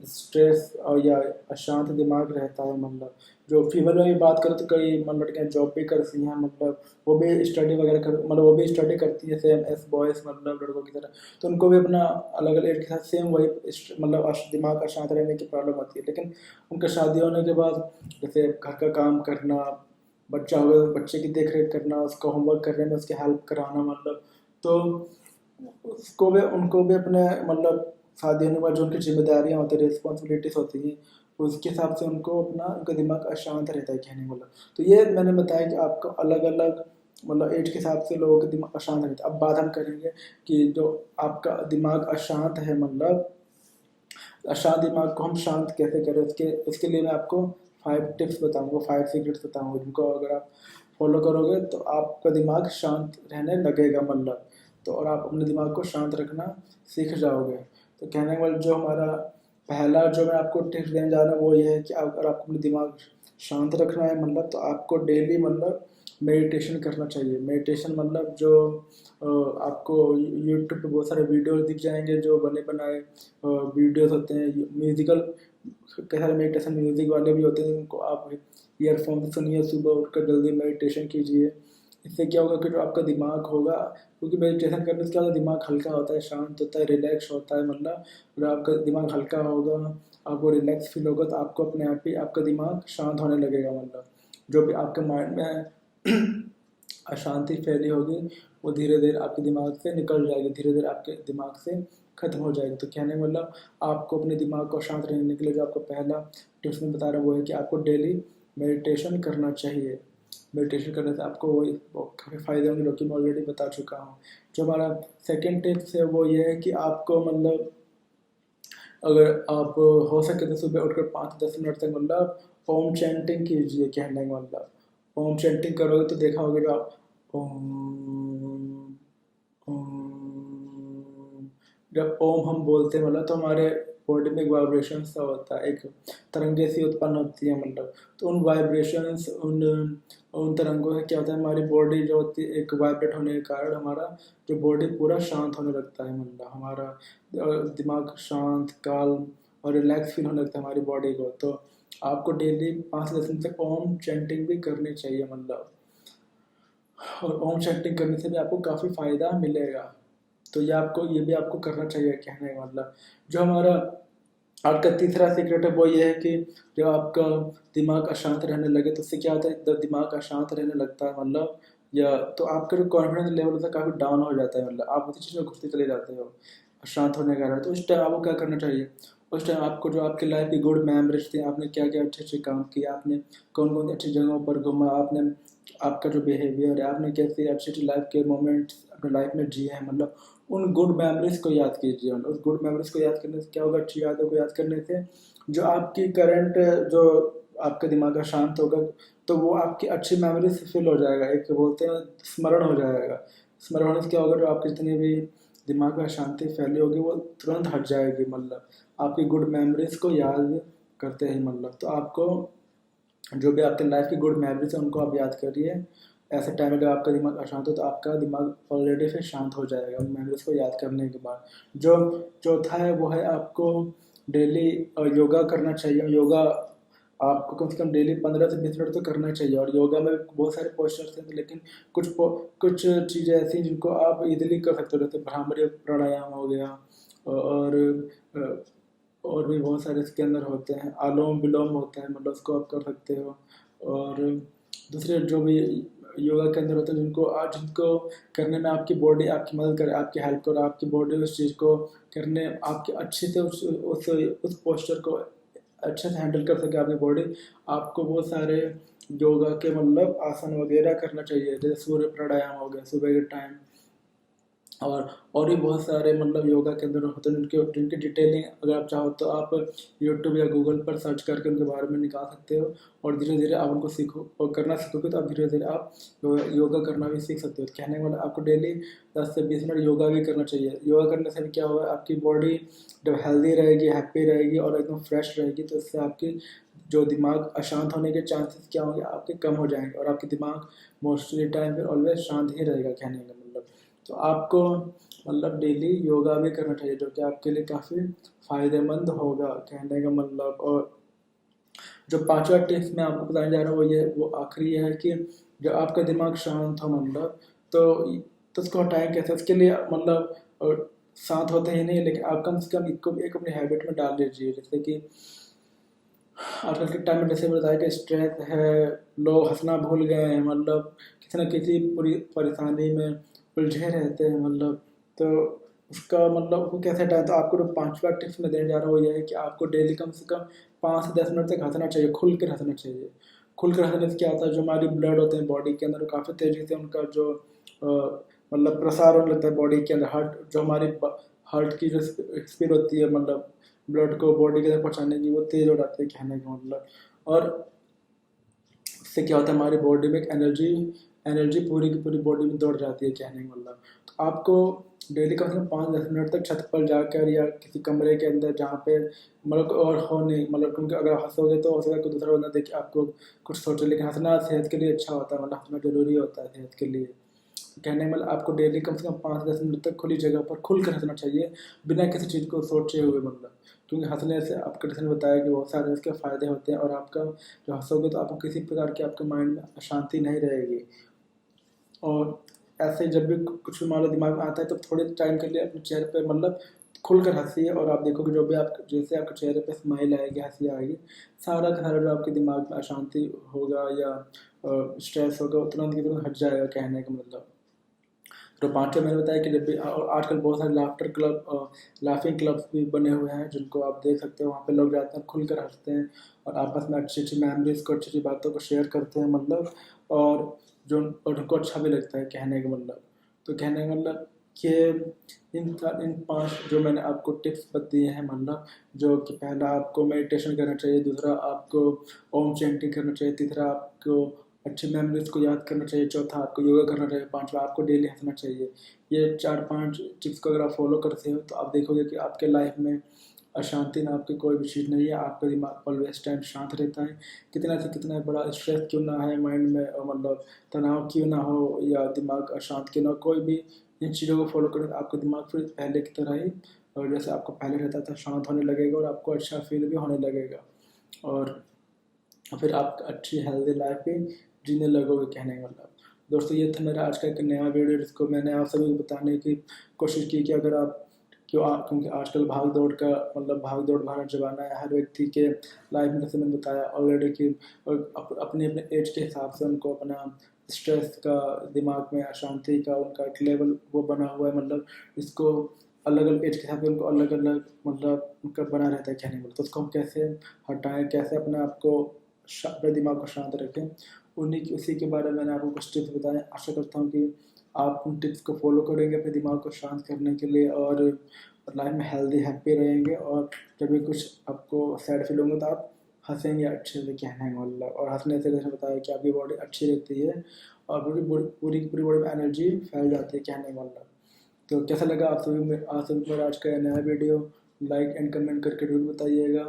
स्ट्रेस और या अशांत दिमाग रहता है। मतलब जो फीमेल में भी बात करें तो कई मतलब लड़कियाँ जॉब भी करती हैं, मतलब वो भी स्टडी वगैरह कर, मतलब वो भी स्टडी करती है सेम एस बॉयज़, मतलब लड़कों की तरह। तो उनको भी अपना अलग अलग एज के साथ सेम वही मतलब दिमाग अशांत रहने की प्रॉब्लम होती है। लेकिन उनका शादी होने के बाद जैसे घर का काम करना, बच्चा हो गया बच्चे की देख रेख करना, उसका होमवर्क करने में उसकी हेल्प कराना, मतलब तो उसको भी उनको भी अपने मतलब शादी होने के बाद जो उनकी जिम्मेदारियाँ होती हैं, रिस्पॉन्सिबिलिटीज होती हैं, उसके हिसाब से उनको अपना उनका दिमाग अशांत रहता है, कहने वाला। तो ये मैंने बताया कि आपको अलग अलग मतलब एज के हिसाब से लोगों का दिमाग अशांत रहता है। अब बात हम करेंगे कि जो आपका दिमाग अशांत है, मतलब अशांत दिमाग को हम शांत कैसे करें, उसके उसके लिए मैं आपको 5 टिप्स बताऊंगा, 5 सीक्रेट्स बताऊंगा, जिनको अगर आप फॉलो करोगे तो आपका दिमाग शांत रहने लगेगा, मतलब तो और आप अपने दिमाग को शांत रखना सीख जाओगे। तो कहने वाला जो हमारा पहला जो मैं आपको टिप्स देने जा रहा हूँ वो ये है कि अगर आपको अपना दिमाग शांत रखना है, मतलब तो आपको डेली मतलब मेडिटेशन करना चाहिए। मेडिटेशन मतलब जो आपको यूट्यूब पे बहुत सारे वीडियोस दिख जाएंगे, जो बने बनाए वीडियोस होते हैं म्यूजिकल, कई सारे मेडिटेशन म्यूजिक वाले भी होते हैं, उनको आप ईयरफोन से सुनिए, सुबह उठकर जल्दी मेडिटेशन कीजिए। इससे क्या होगा कि जो आपका दिमाग होगा, क्योंकि मेडिटेशन करने से क्या होता है, दिमाग हल्का होता है, शांत होता है, रिलैक्स होता है, मतलब जब आपका दिमाग हल्का होगा, आपको रिलैक्स फील होगा, तो आपको अपने आप ही आपका दिमाग शांत होने लगेगा, मतलब जो भी आपके माइंड में अशांति फैली होगी वो धीरे धीरे आपके दिमाग से निकल जाएगी, धीरे धीरे आपके दिमाग से खत्म हो जाएगी। तो कहने का मतलब आपको अपने दिमाग को शांत रहने के लिए जो आपको पहला टिप्स में बता रहा हूँ वो है कि आपको डेली मेडिटेशन करना चाहिए। मेडिटेशन करने से आपको वही काफ़ी फ़ायदे होंगे, जो कि मैं ऑलरेडी बता चुका हूँ। जो हमारा सेकेंड टिप्स है वो ये है कि आपको मतलब अगर आप हो सके तो सुबह उठकर 5 से 10 मिनट तक मतलब ओम चैंटिंग कीजिए। कहने का मतलब ओम चैंटिंग करोगे तो देखा होगा जो आप ओम ओम, जब ओम हम बोलते हैं मतलब तो हमारे बॉडी में एक वाइब्रेशन सा होता है, एक तरंगे सी उत्पन्न होती है मतलब। तो उन वाइब्रेशंस उन उन तरंगों से क्या होता है, हमारी बॉडी जो होती है एक वाइब्रेट होने के कारण हमारा जो बॉडी पूरा शांत होने लगता है मतलब हमारा दिमाग शांत काल्म और रिलैक्स फील होने लगता है हमारी बॉडी को। तो आपको डेली 5 से 10 मिनट तक ओम चैंटिंग भी करनी चाहिए मतलब। और ओम चैंटिंग करने से भी आपको काफ़ी फ़ायदा मिलेगा। तो ये भी आपको करना चाहिए। कहने का मतलब जो हमारा आज का तीसरा सीक्रेट है वो ये है कि जब आपका दिमाग अशांत रहने लगे तो उससे क्या होता है, जब दिमाग अशांत रहने लगता है मतलब या तो आपका जो कॉन्फिडेंस लेवल होता है काफ़ी डाउन हो जाता है मतलब आप उसी चीज़ में घुसते चले जाते हो अशांत होने के कारण। तो उस टाइम आपको क्या करना चाहिए, उस टाइम आपको जो आपकी लाइफ की गुड मेमोरीज थी, आपने क्या क्या अच्छे अच्छे काम किए, आपने कौन कौन सी अच्छी जगहों पर घूमा, आपने आपका जो बिहेवियर है, आपने कैसे अच्छी अच्छी लाइफ के मोमेंट्स अपने लाइफ में जिए हैं मतलब उन गुड मेमोरीज को याद कीजिए। उस गुड मेमोरीज को याद करने से क्या होगा, अच्छी यादों को याद करने से जो आपकी करंट जो आपका दिमाग का शांत होगा तो वो आपकी अच्छी मेमोरी से फिल हो जाएगा, एक बोलते हैं स्मरण हो जाएगा। स्मरण होने से क्या होगा, जो आपकी जितनी भी दिमाग में अशांति फैली होगी वो तुरंत हट जाएगी मतलब आपकी गुड मेमोरीज को याद करते ही मतलब। तो आपको जो भी आपके लाइफ की गुड मेमोरीज है उनको आप याद करिए। ऐसे टाइम अगर आपका दिमाग अशांत हो तो आपका दिमाग ऑलरेडी फिर शांत हो जाएगा उन मेमोरीज को याद करने के बाद। जो चौथा है वो है आपको डेली योगा करना चाहिए। योगा आपको कम से कम डेली 15 से 20 मिनट तो करना चाहिए। और योगा में बहुत सारे पोस्चर्स हैं लेकिन कुछ चीज़ें ऐसी हैं जिनको आप इजीली कर सकते हो, जैसे भ्रामरी प्राणायाम हो गया और और भी बहुत सारे इसके अंदर होते हैं, आलोम विलोम होता है मतलब उसको आप कर सकते हो। और दूसरे जो भी योगा के अंदर होते हैं जिनको करने में आपकी बॉडी आपकी मदद करे, आपकी हेल्प करे, आपकी बॉडी उस चीज़ को करने आपके अच्छे से उस पोस्चर को अच्छे से हैंडल कर सके आपकी बॉडी। आपको बहुत सारे योगा के मतलब आसन वगैरह करना चाहिए, जैसे सूर्य प्राणायाम हो गया सुबह के टाइम। और भी बहुत सारे मतलब योगा के अंदर होते हैं जिनकी डिटेलिंग अगर आप चाहो तो आप यूट्यूब या गूगल पर सर्च करके उनके बारे में निकाल सकते हो। और धीरे धीरे आप उनको सीखो और करना सीखोगे तो आप धीरे धीरे आप योगा करना भी सीख सकते हो। तो कहने का मतलब आपको डेली 10 से 20 मिनट योगा भी करना चाहिए। योगा करने से भी क्या होगा, आपकी बॉडी जब हेल्दी रहेगी, हैप्पी रहेगी और एकदम फ्रेश रहेगी तो इससे आपकी जो दिमाग अशांत होने के चांसेस क्या होंगे आपके कम हो जाएंगे और आपके दिमाग मोस्टली टाइम पे ऑलवेज शांत ही रहेगा। कहने का मतलब तो आपको मतलब डेली योगा भी करना चाहिए जो कि आपके लिए काफ़ी फ़ायदेमंद होगा। कहने का मतलब और जो पांचवा टिप्स मैं आपको बताने जा रहा हूँ वो आखिरी है कि जब आपका दिमाग शांत हो मतलब तो उसको हटाएं कैसे, उसके लिए मतलब शांत होते ही नहीं लेकिन आप कम से कम इसको एक अपनी हैबिट में डाल लीजिए। जैसे कि आजकल के टाइम में जैसे बताया कि स्ट्रेस है, लोग हंसना भूल गए हैं मतलब किसी न किसी पूरी परेशानी में उलझे रहते हैं मतलब। तो उसका मतलब वो कैसे हटाएं, तो आपको जो पांचवा टिप्स मैं देने जा रहा हूँ वो ये है कि आपको डेली कम से कम 5 से 10 मिनट तक हंसना चाहिए, खुल कर हंसना चाहिए। खुल कर हंसने से क्या होता है, जो हमारी ब्लड होते हैं बॉडी के अंदर वो काफ़ी तेज़ी से उनका जो मतलब प्रसार होने लगता है बॉडी के अंदर। हार्ट जो हमारी हार्ट की जो स्पीड होती है मतलब ब्लड को बॉडी के अंदर पहुँचाने की वो तेज़ हो जाती है। कहने का मतलब और उससे क्या होता है हमारी बॉडी में एक एनर्जी एनर्जी पूरी की पूरी बॉडी में दौड़ जाती है। कहने का मतलब तो आपको डेली कम से कम 5 10 मिनट तक छत पर जाकर या किसी कमरे के अंदर जहाँ पे मतलब और हो नहीं मतलब, क्योंकि अगर हंसोगे तो हो सकता है कोई दूसरा बंदा देख के आपको कुछ सोचे, लेकिन हंसना सेहत के लिए अच्छा होता है मतलब हंसना जरूरी होता है सेहत के लिए। कहने का मतलब आपको डेली कम से कम 5 10 मिनट तक खुली जगह पर खुल कर हंसना चाहिए बिना किसी चीज़ को सोचे हुए मतलब। क्योंकि हंसने से आपके जैसे ने बताया कि बहुत सारे इसके फ़ायदे होते हैं और आपका जो हंसोगे तो आपको किसी प्रकार की आपके माइंड में अशांति नहीं रहेगी। और ऐसे जब भी कुछ भी मान लो दिमाग में आता है तो थोड़े टाइम के लिए अपने चेहरे पे मतलब खुलकर हंसिए और आप देखोगे जो भी आप जैसे आपके चेहरे पे स्माइल आएगी, हंसी आएगी, सारा का सारा जो आपके दिमाग में अशांति होगा या स्ट्रेस होगा वो तुरंत की तुरंत हट जाएगा। कहने का मतलब तो पांचवा मैंने बताया कि जब भी और आजकल बहुत सारे लाफ्टर क्लब लाफिंग क्लब्स भी बने हुए हैं जिनको आप देख सकते हो, वहाँ पे लोग जाते हैं खुलकर हंसते हैं और आपस में अच्छी अच्छी मेमोरीज को अच्छी अच्छी बातों को शेयर करते हैं मतलब। और जो और उनको अच्छा भी लगता है। कहने का मतलब तो कहने का मतलब कि इन 5 जो मैंने आपको टिप्स दिए हैं, मतलब जो कि पहला आपको मेडिटेशन करना चाहिए, दूसरा आपको ओम चैंटिंग करना चाहिए, तीसरा आपको अच्छी मेमोरीज को याद करना चाहिए, चौथा आपको योगा करना चाहिए, पांचवा आपको डेली हंसना चाहिए। ये 4-5 टिप्स को अगर आप फॉलो करते हो तो आप देखोगे कि आपके लाइफ में अशांति नाम की कोई भी चीज़ नहीं है। आपका दिमाग ऑलवेज टाइम शांत रहता है। कितना से कितना बड़ा स्ट्रेस क्यों ना है माइंड में, मतलब तनाव क्यों ना हो या दिमाग अशांत क्यों ना हो, कोई भी इन चीज़ों को फॉलो करें तो आपका दिमाग फिर पहले की तरह ही, और जैसे आपको पहले रहता था, शांत होने लगेगा और आपको अच्छा फील भी होने लगेगा, और फिर आप अच्छी हेल्दी लाइफ भी जीने लगोगे, कहने का मतलब। दोस्तों, ये था मेरा आज का एक नया वीडियो जिसको मैंने आप सभी को बताने की कोशिश की कि अगर आप क्योंकि आजकल भाग दौड़ का, मतलब भाग दौड़ भरा ज़माना है, हर व्यक्ति के लाइफ में, जैसे मैंने बताया ऑलरेडी कि अपने अपने एज के हिसाब से उनको अपना स्ट्रेस का, दिमाग में अशांति का उनका एक लेवल वो बना हुआ है, मतलब इसको अलग अलग एज के हिसाब से उनको अलग अलग, मतलब उनका बना रहता है, कहने में। तो उसको हम कैसे हटाएं, कैसे अपने आप को अपने दिमाग को शांत रखें, उसी के बारे में मैंने आपको कुछ टिप्स बताए। आशा करता हूँ कि आप उन टिप्स को फॉलो करेंगे अपने दिमाग को शांत करने के लिए, और लाइफ में हेल्दी हैप्पी रहेंगे, और जब भी कुछ आपको सैड फील होंगे तो आप हंसेंगे अच्छे से, कहने का मतलब। और हंसने से जैसे बताया कि आपकी बॉडी अच्छी रहती है और पूरी पूरी पूरी बॉडी में एनर्जी फैल जाती है, कहने का मतलब। तो कैसा लगा आप सभी को आज का यह नया वीडियो? लाइक एंड कमेंट करके जरूर बताइएगा।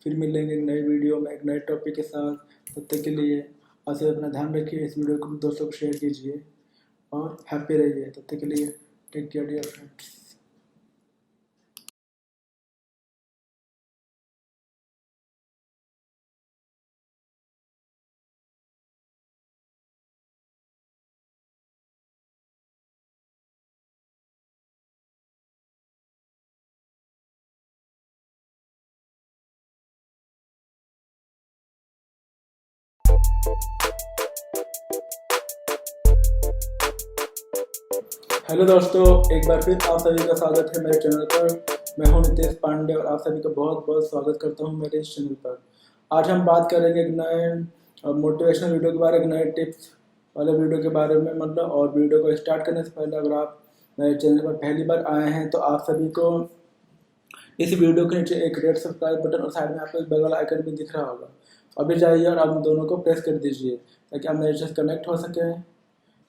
फिर मिलेंगे एक नई वीडियो में एक नए टॉपिक के साथ। तब तक के लिए आप सभी अपना ध्यान रखिए, इस वीडियो को दोस्तों को शेयर कीजिए और हैप्पी रहिए। तब तक के लिए take care dear friends. Hello दोस्तों, एक बार फिर आप सभी का स्वागत है मेरे चैनल पर। मैं हूं नितेश पांडे और आप सभी का बहुत बहुत स्वागत करता हूं मेरे इस चैनल पर। आज हम बात करेंगे एक नए मोटिवेशनल वीडियो के बारे में, नए टिप्स वाले वीडियो के बारे में, मतलब। और वीडियो को स्टार्ट करने से पहले अगर आप मेरे चैनल पर पहली बार आए हैं तो आप सभी को इस वीडियो के नीचे एक रेड सब्सक्राइब बटन और साइड में आपको एक बेल वाला आइकन भी दिख रहा होगा। अभी जाइए और आप दोनों को प्रेस कर दीजिए ताकि आप मेरे से कनेक्ट हो सकें,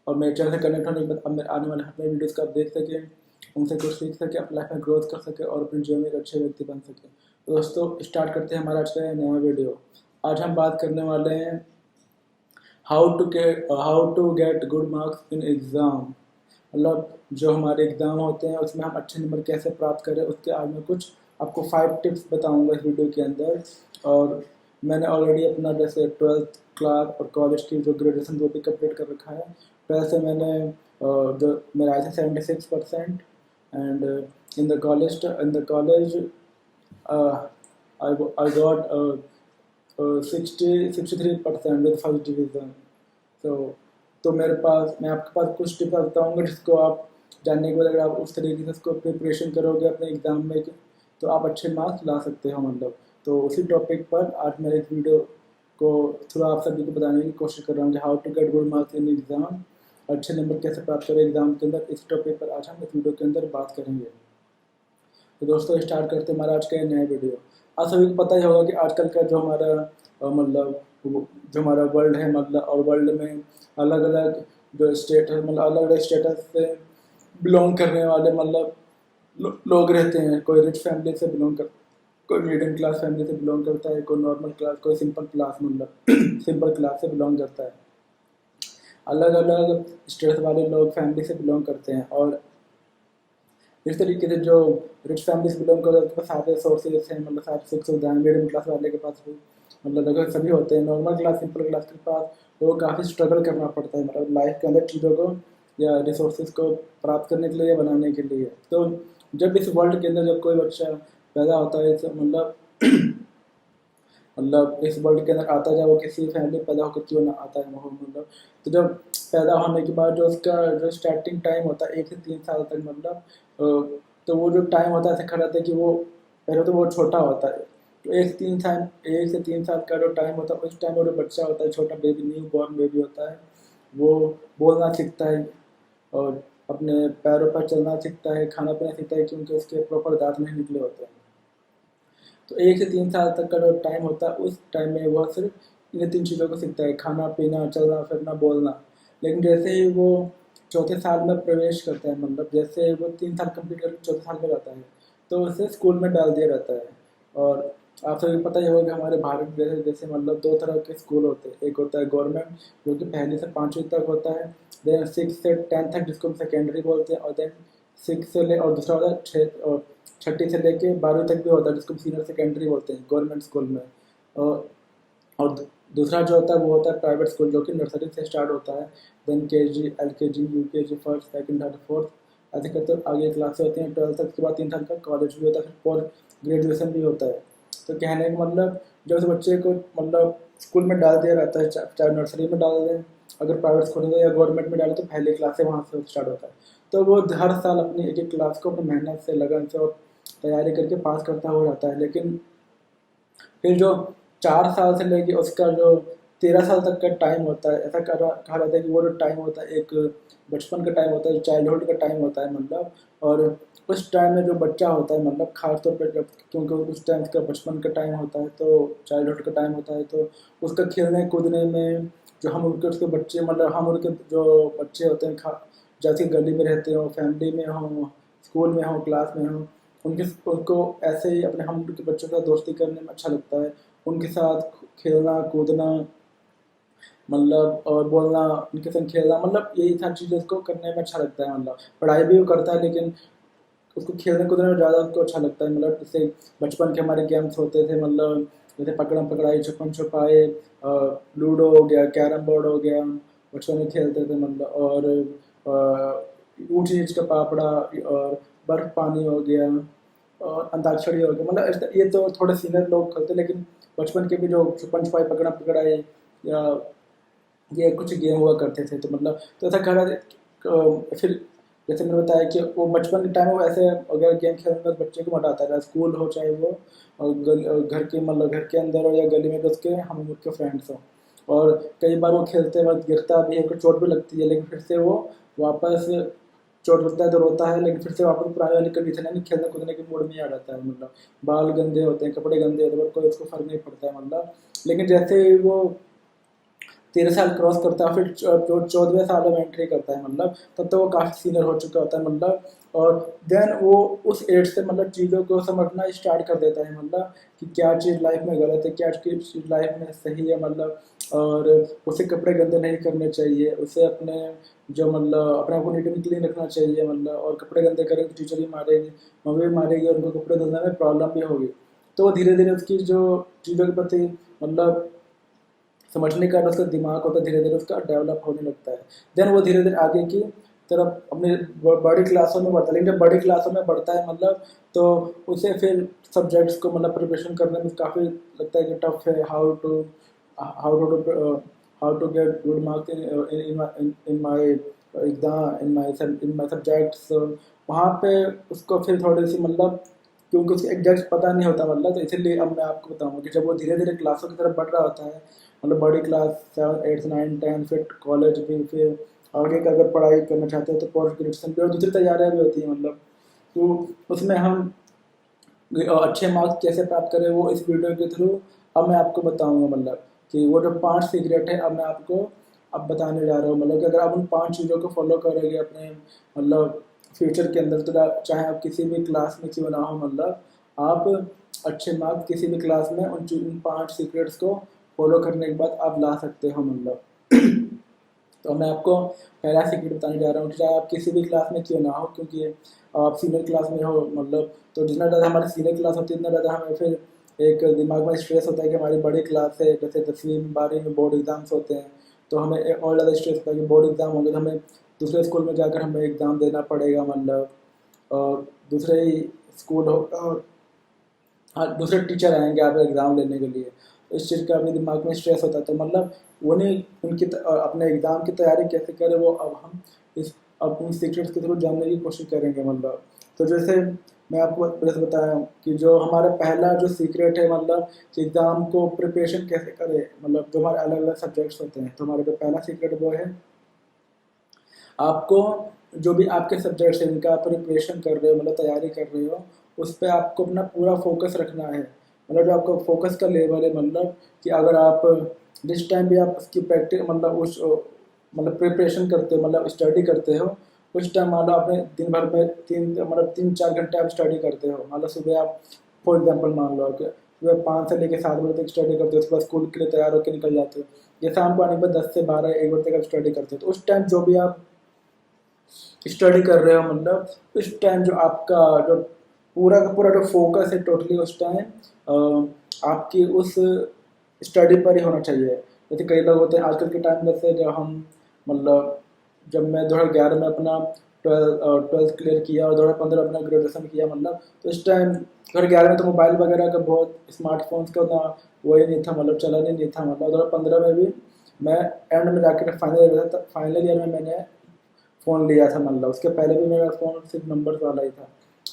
और मेरे चैनल से कनेक्ट होने के बाद अब मेरे आने वाले अपने वीडियोस को आप देख सकें, उनसे कुछ सीख सकें, अपनी लाइफ में ग्रोथ कर सकें और अपने जीवन में एक अच्छे व्यक्ति बन सकें। तो दोस्तों, स्टार्ट करते हैं हमारा आज का नया वीडियो। आज हम बात करने वाले हैं how to get good marks in exam, मतलब जो हमारे एग्ज़ाम होते हैं उसमें हम अच्छे नंबर कैसे प्राप्त करें, उसके आज मैं कुछ आपको 5 टिप्स बताऊंगा इस वीडियो के अंदर। और मैंने ऑलरेडी अपना जैसे 12th क्लास और कॉलेज की जो ग्रेजुएशन वो भी कंप्लीट कर रखा है। वैसे मैंने जो मेरा आया था 76%, and in the college I got 63% with first division. तो मेरे पास, मैं आपके पास कुछ टिप्स बताऊंगा जिसको आप जानने के बाद अगर आप उस तरीके से उसको प्रिपरेशन करोगे अपने एग्ज़ाम में तो आप अच्छे मार्क्स ला सकते हो, मतलब। तो उसी टॉपिक पर आज मैं इस वीडियो को थोड़ा आप सभी को बताने की कोशिश कर रहा हूँ कि how to get good marks in exam, अच्छे नंबर कैसे प्राप्त करें एग्ज़ाम के अंदर। इस टॉपिक पर आज हम इस वीडियो के अंदर बात करेंगे। तो दोस्तों, स्टार्ट करते हैं हमारा आज का ये नया वीडियो। आप सभी को पता ही होगा कि आजकल का जो हमारा मतलब जो हमारा वर्ल्ड है, मतलब, और वर्ल्ड में अलग अलग जो स्टेट है, मतलब अलग अलग स्टेटस से बिलोंग करने वाले, मतलब लोग रहते हैं। कोई रिच फैमिली से बिलोंग कर, कोई मिडिल क्लास फैमिली से बिलोंग करता है, कोई नॉर्मल क्लास, कोई सिंपल क्लास, मतलब सिंपल क्लास से बिलोंग करता है। अलग अलग स्टेट वाले लोग फैमिली से बिलोंग करते हैं, और इस तरीके से जो रिच फैमिली से बिलोंग करते हैं उनके पास सारे सोर्सेज हैं, मतलब सारी सुख सुविधाएं। मिडिल क्लास वाले के पास भी, मतलब लगभग सभी होते हैं। नॉर्मल क्लास, सिंपल क्लास के पास तो काफ़ी स्ट्रगल करना पड़ता है, मतलब लाइफ के अंदर चीज़ों को या रिसोर्सेज को प्राप्त करने के लिए या बनाने के लिए। तो जब इस वर्ल्ड के अंदर जब कोई बच्चा पैदा होता है, तो मतलब इस वर्ल्ड के अंदर आता है, जब वो किसी फैमिली में पैदा होकर क्यों ना आता है, मतलब। तो जब पैदा होने के बाद जो उसका जो स्टार्टिंग टाइम होता है 1 से 3 साल तक, मतलब तो वो जो टाइम होता है ऐसा खड़ा था कि वो पहले तो वो छोटा होता है। तो 1 से 3 साल का जो टाइम होता है, उस टाइम वो जो बच्चा होता है, छोटा बेबी, न्यू बॉर्न बेबी होता है, वो बोलना सीखता है। और अपने पैरों पर चलना सीखता है, खाना पीना सीखता है, क्योंकि उसके प्रॉपर दांत नहीं निकले होते हैं। तो 1 से 3 साल तक का जो टाइम होता है, उस टाइम में वह सिर्फ इन 3 चीज़ों को सीखता है, खाना पीना, चलना फिरना, बोलना। लेकिन जैसे ही वो चौथे साल में प्रवेश करता है, मतलब जैसे वो 3 साल कंप्लीट करके चौथे साल में जाता है, तो उसे स्कूल में डाल दिया जाता है। और आप सभी को पता ही होगा कि हमारे भारत जैसे जैसे मतलब 2 तरह के स्कूल होते हैं। एक होता है गवर्नमेंट, जो कि 1 से 5वीं तक होता है, देन 6 से 10 तक, जिसको हम सेकेंडरी बोलते हैं, और देन 6 से और दूसरा होता है 6 से लेके 12वीं तक भी होता है, जिसको हम सीनियर सेकेंडरी बोलते हैं गवर्नमेंट स्कूल में। और और दूसरा जो होता है वो होता है प्राइवेट स्कूल, जो कि नर्सरी से स्टार्ट होता है, then KG, LKG, UKG, first second third fourth, ऐसे करते आगे क्लासें होती हैं 12 तक। के बाद 3 साल का कॉलेज भी होता है, फिर पोस्ट ग्रेजुएशन भी होता है। तो कहने का मतलब, जब उस बच्चे को मतलब स्कूल में डाल दिया जाता है, चाहे नर्सरी में डाल दें, अगर प्राइवेट स्कूल में या गवर्नमेंट में डालें, तो पहले क्लास से वहाँ से स्टार्ट होता है। तो वो हर साल अपनी एक एक क्लास को अपनी मेहनत से, लगन से और तैयारी करके पास करता हो जाता है। लेकिन फिर जो 4 साल से लेके उसका जो 13 साल तक का टाइम होता है, ऐसा कहा जाता है कि वो जो टाइम होता है एक बचपन का टाइम होता है, चाइल्डहुड का टाइम होता है मतलब। और उस टाइम में जो बच्चा होता है, मतलब खासतौर पर जब, क्योंकि उस टाइम का बचपन का टाइम होता है, तो चाइल्डहुड का टाइम होता है, तो उसका खेलने कूदने में, जो हम उनके उसके बच्चे, मतलब हम उनके जो बच्चे होते हैं, जैसे गली में रहते हो, फैमिली में हो, स्कूल में हो, क्लास में हो, उनके उनको ऐसे ही अपने हम उनके बच्चों के साथ दोस्ती करने में अच्छा लगता है। उनके साथ खेलना कूदना, मतलब और बोलना, उनके संग खेलना, मतलब यही सारी चीज़ें उसको करने में अच्छा लगता है। मतलब पढ़ाई भी वो करता है, लेकिन उसको खेलने कूदने में ज़्यादा उसको अच्छा लगता है। मतलब जैसे बचपन के हमारे गेम्स होते थे, मतलब जैसे पकड़म पकड़ाई, छुपन छुपाई, लूडो हो गया, कैरम बोर्ड हो गया, बचपन में खेलते थे मतलब। और ऊंच नीच का पापड़ा, और बर्फ पानी हो गया, और अंताक्षरी हो गया। मतलब ये तो थोड़े सीनियर लोग खेलते, लेकिन बचपन के भी जो छुपन छुपाई, पकड़म पकड़ाई, या ये कुछ गेम हुआ करते थे। तो मतलब तो ऐसा कहा फिर जैसे मैंने बताया कि वो बचपन के टाइम में वो ऐसे अगर गेम खेलने में बच्चे को मजा आता है, स्कूल हो चाहे वो घर के, मतलब घर के अंदर हो या गली में उसके हम उम्र के फ्रेंड्स हो। और कई बार वो खेलते वक्त गिरता भी है, उसको चोट भी लगती है, लेकिन फिर से वो वापस, चोट लगता है तो रोता है, लेकिन फिर से वापस पुरानी वाली कंडीशन है, खेलने कूदने के मूड में ही आ जाता है। मतलब बाल गंदे होते हैं, कपड़े गंदे होते हैं, पर कोई उसको फर्क नहीं पड़ता है मतलब। लेकिन जैसे ही वो 13 साल क्रॉस करता है, फिर जो 14वें साल में एंट्री करता है, मतलब तब तो वो काफ़ी सीनियर हो चुका होता है मतलब। और देन वो उस एज से मतलब चीज़ों को समझना स्टार्ट कर देता है, मतलब कि क्या चीज़ लाइफ में गलत है, क्या चीज़ लाइफ में सही है मतलब। और उसे कपड़े गंदे नहीं करने चाहिए, उसे अपने जो मतलब अपने आप को नीट एंड क्लीन रखना चाहिए मतलब। और कपड़े गंदे करेंगे तो टीचर भी मारेगी, मम्मी भी मारेगी, और उनको कपड़े धोने में प्रॉब्लम भी होगी। तो धीरे धीरे उसकी जो चीज़ों के प्रति मतलब समझने का उसका दिमाग होता है, धीरे धीरे उसका डेवलप होने लगता है। देन वो धीरे धीरे आगे की तरफ अपने बड़ी क्लासों में बढ़ता है। लेकिन जब बड़ी क्लासों में बढ़ता है मतलब, तो उसे फिर सब्जेक्ट्स को मतलब प्रिपरेशन करने में काफ़ी लगता है कि टफ है। How to get good marks in my exam, in my subjects. वहाँ पे उसको फिर थोड़ी सी मतलब, क्योंकि उसको एग्जैक्ट पता नहीं होता मतलब, तो इसीलिए अब मैं आपको बताऊंगा कि जब वो धीरे धीरे क्लासों की तरफ बढ़ रहा होता है, मतलब बड़ी क्लास 7 8 9 10, फिर कॉलेज भी, फिर आगे का अगर पढ़ाई करना चाहते हैं तो पोस्ट ग्रेजुएशन भी, और दूसरी तैयारियाँ भी होती हैं मतलब। तो उसमें हम अच्छे मार्क्स कैसे प्राप्त करें, वो इस वीडियो के थ्रू अब मैं आपको बताऊंगा। मतलब कि वो जो 5 सीक्रेट है, अब मैं आपको अब बताने जा रहा हूँ। मतलब कि अगर आप उन 5 चीज़ों को फॉलो करोगे अपने मतलब फ्यूचर के अंदर, तो चाहे आप किसी भी क्लास में क्यों ना हो, मतलब आप अच्छे मार्क्स किसी भी क्लास में उन 5 सीक्रेट्स को फॉलो करने के बाद आप ला सकते हो मतलब। तो मैं आपको पहला सीक्रेट बताने जा रहा हूँ कि चाहे आप किसी भी क्लास में क्यों ना हो, क्योंकि आप सीनियर क्लास में हो मतलब, तो जितना ज़्यादा हमारी सीनियर क्लास होती है, उतना ज़्यादा हमें फिर एक दिमाग में स्ट्रेस होता है कि हमारी बड़ी क्लास है। जैसे 10वीं 12वीं में बोर्ड एग्जाम्स होते हैं, तो हमें और ज़्यादा स्ट्रेस होता है कि बोर्ड एग्ज़ाम होंगे तो हमें दूसरे स्कूल में जाकर हमें एग्ज़ाम देना पड़ेगा मतलब। और दूसरे ही स्कूल होगा, और हाँ दूसरे टीचर आएंगे आप एग्ज़ाम लेने के लिए, तो इस चीज़ का अपने दिमाग में स्ट्रेस होता है। तो मतलब उन्हें अपने एग्ज़ाम की तैयारी कैसे करें, वो अब हम इस अब उन सीक्रेट्स के थ्रू जानने की कोशिश करेंगे मतलब। तो जैसे मैं आपको पहले से बताया हूँ कि जो हमारा पहला जो सीक्रेट है मतलब, कि एग्ज़ाम को प्रिपरेशन कैसे करें, मतलब जो हमारे अलग अलग सब्जेक्ट्स होते हैं, तो हमारा जो पहला सीक्रेट वो है, आपको जो भी आपके सब्जेक्ट्स हैं जिनका आप प्रिपरेशन कर रहे हो, मतलब तैयारी कर रहे हो, उस पर आपको अपना पूरा फोकस रखना है। मतलब जो आपका फोकस का लेवल है, मतलब कि अगर आप जिस टाइम भी आप उसकी प्रैक्टिस मतलब उस मतलब प्रिपरेशन करते हो, मतलब स्टडी करते हो, उस टाइम मान लो आपने दिन भर में 3-4 घंटे आप स्टडी करते हो। मान लो सुबह आप फॉर एग्जाम्पल मान लो कि सुबह 5 से लेकर 7 बजे तक स्टडी करते हो, उसके बाद स्कूल के लिए तैयार होकर निकल जाते हो। ये शाम को आने के बाद 10 से 12 1 बजे तक आप स्टडी करते हो। तो उस टाइम जो भी आप स्टडी कर रहे हो, मतलब उस टाइम जो आपका जो पूरा का पूरा जो फोकस है टोटली उस टाइम आपकी उस स्टडी पर ही होना चाहिए। जैसे कई लोग होते हैं आजकल के टाइम में से, जब हम मतलब जब मैं 2011 में अपना ट्वेल्थ क्लियर किया और 2015 अपना ग्रेजुएशन किया, मतलब तो इस टाइम 2011 में तो मोबाइल वगैरह का बहुत स्मार्टफोन्स का उतना वो ही नहीं था, मतलब चलन ही नहीं था। मतलब 2015 में भी मैं एंड में जाकर फाइनल ईयर में मैंने फ़ोन लिया था। मतलब उसके पहले भी मेरा फ़ोन सिर्फ नंबर वाला ही था।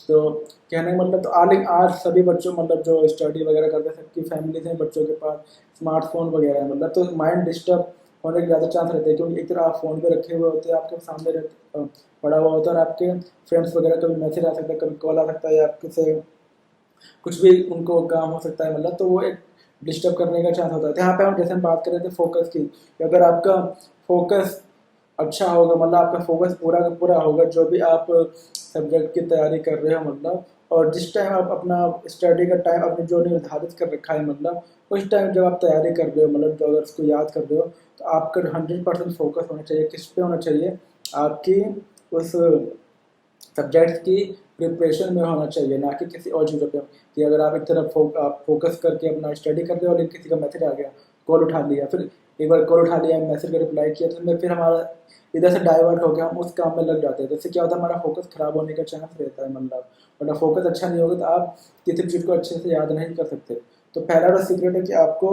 तो कहने का मतलब तो आज सभी बच्चों मतलब जो स्टडी वगैरह करते हैं, सबकी फैमिलीज हैं बच्चों के पास स्मार्टफोन वगैरह है। मतलब तो माइंड डिस्टर्ब होने के ज़्यादा चांस रहते हैं, क्योंकि एक तरह आप फ़ोन पे रखे हुए होते हैं, आपके सामने पड़ा हुआ होता है, और आपके फ्रेंड्स वगैरह कभी मैसेज आ सकता है, कभी कॉल आ सकता है, या आपके से कुछ भी उनको काम हो सकता है। मतलब तो वो एक डिस्टर्ब करने का चांस होता है। तो यहाँ पे हम जैसे हम बात कर रहे थे फोकस की, कि अगर आपका फोकस अच्छा होगा, मतलब आपका फोकस पूरा का पूरा होगा जो भी आप सब्जेक्ट की तैयारी कर रहे हो, मतलब और जिस टाइम आप अपना स्टडी का टाइम आपने जो निर्धारित कर रखा है, मतलब उस टाइम जब आप तैयारी कर रहे हो, मतलब जो अगर उसको याद कर रहे हो, तो आपका 100% फोकस होना चाहिए। किस पे होना चाहिए? आपकी उस सब्जेक्ट्स की प्रिपरेशन में होना चाहिए, ना कि किसी और चीज़ों पे। कि अगर आप एक तरफ आप फोकस करके अपना स्टडी कर रहे हो, लेकिन किसी का मैसेज आ गया, कॉल उठा लिया, फिर एक बार कॉल उठा लिया, मैसेज का रिप्लाई किया, तो उसमें फिर हमारा इधर से डाइवर्ट हो गया, हम उस काम में लग जाते हैं। तो इससे क्या होता है, हमारा फोकस खराब होने का चांस रहता है। मतलब वरना फोकस अच्छा नहीं होगा तो आप किसी चीज़ को अच्छे से याद नहीं कर सकते। तो पहला जो सीक्रेट है कि आपको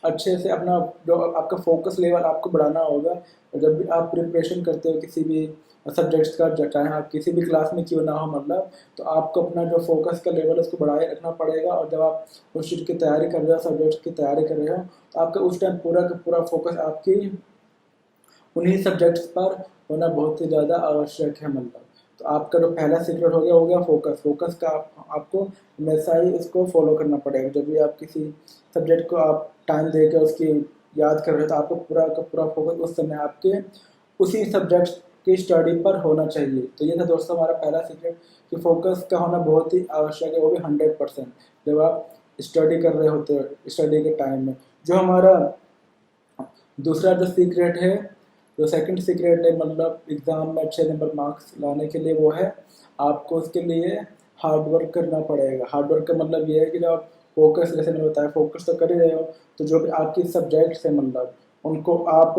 अच्छे से अपना जो आपका फोकस लेवल आपको बढ़ाना होगा। और जब भी आप प्रिपरेशन करते हो किसी भी सब्जेक्ट्स का, चाहे आप किसी भी क्लास में क्यों ना हो, मतलब तो आपको अपना जो फोकस का लेवल है उसको बढ़ाए रखना पड़ेगा। और जब आप उस चीज़ की तैयारी कर रहे हो, सब्जेक्ट्स की तैयारी कर रहे हो, तो आपका उस टाइम पूरा का पूरा फोकस आपकी उन्हीं सब्जेक्ट्स पर होना बहुत ही ज़्यादा आवश्यक है। मतलब तो आपका जो पहला सीक्रेट हो गया फोकस। फोकस का आपको हमेशा ही इसको फॉलो करना पड़ेगा। जब भी आप किसी सब्जेक्ट को आप टाइम दे के उसकी याद कर रहे हो, तो आपको पूरा का पूरा फोकस उस समय आपके उसी सब्जेक्ट की स्टडी पर होना चाहिए। तो ये था दोस्तों हमारा पहला सीक्रेट, कि फोकस का होना बहुत ही आवश्यक है, वो भी 100% जब आप स्टडी कर रहे होते हो स्टडी के टाइम में। जो हमारा दूसरा जो सीक्रेट है, जो सेकंड सीक्रेट है, मतलब एग्ज़ाम में अच्छे नंबर मार्क्स लाने के लिए, वो है आपको उसके लिए हार्ड वर्क करना पड़ेगा। हार्ड वर्क का मतलब ये है कि जब आप फोकस, जैसे मैंने बताया फोकस तो कर ही रहे हो, तो जो भी आपकी सब्जेक्ट्स हैं, मतलब उनको आप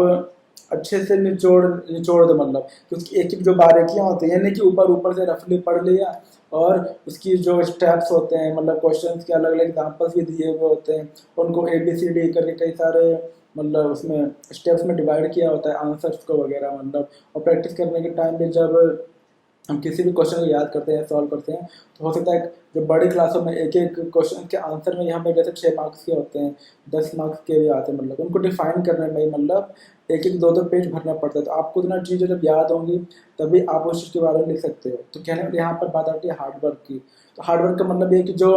अच्छे से निचोड़ निचोड़ दो। मतलब कि उसकी एक एक जो बारीकियाँ होती हैं, यानी कि ऊपर ऊपर से रफली पढ़ लिया, और उसकी जो स्टेप्स होते हैं, मतलब क्वेश्चंस के अलग अलग एग्जाम्पल्स भी दिए हुए होते हैं, उनको ABCD करके कई सारे मतलब उसमें स्टेप्स में डिवाइड किया होता है आंसर्स को वगैरह। मतलब और प्रैक्टिस करने के टाइम पे जब हम किसी भी क्वेश्चन को याद करते हैं, सॉल्व करते हैं, तो हो सकता है जो बड़ी क्लासों में एक एक क्वेश्चन के आंसर में यहाँ पे जैसे 6 मार्क्स के होते हैं, 10 मार्क्स के भी आते हैं, मतलब उनको डिफाइन करने में ही मतलब एक एक दो दो पेज भरना पड़ता है। तो आपको इतना चीज़ें जब याद होंगी तभी आप उस चीज़ के बारे में लिख सकते हो। तो कहने यहाँ पर बात आती है हार्डवर्क की। तो हार्डवर्क का मतलब ये कि जो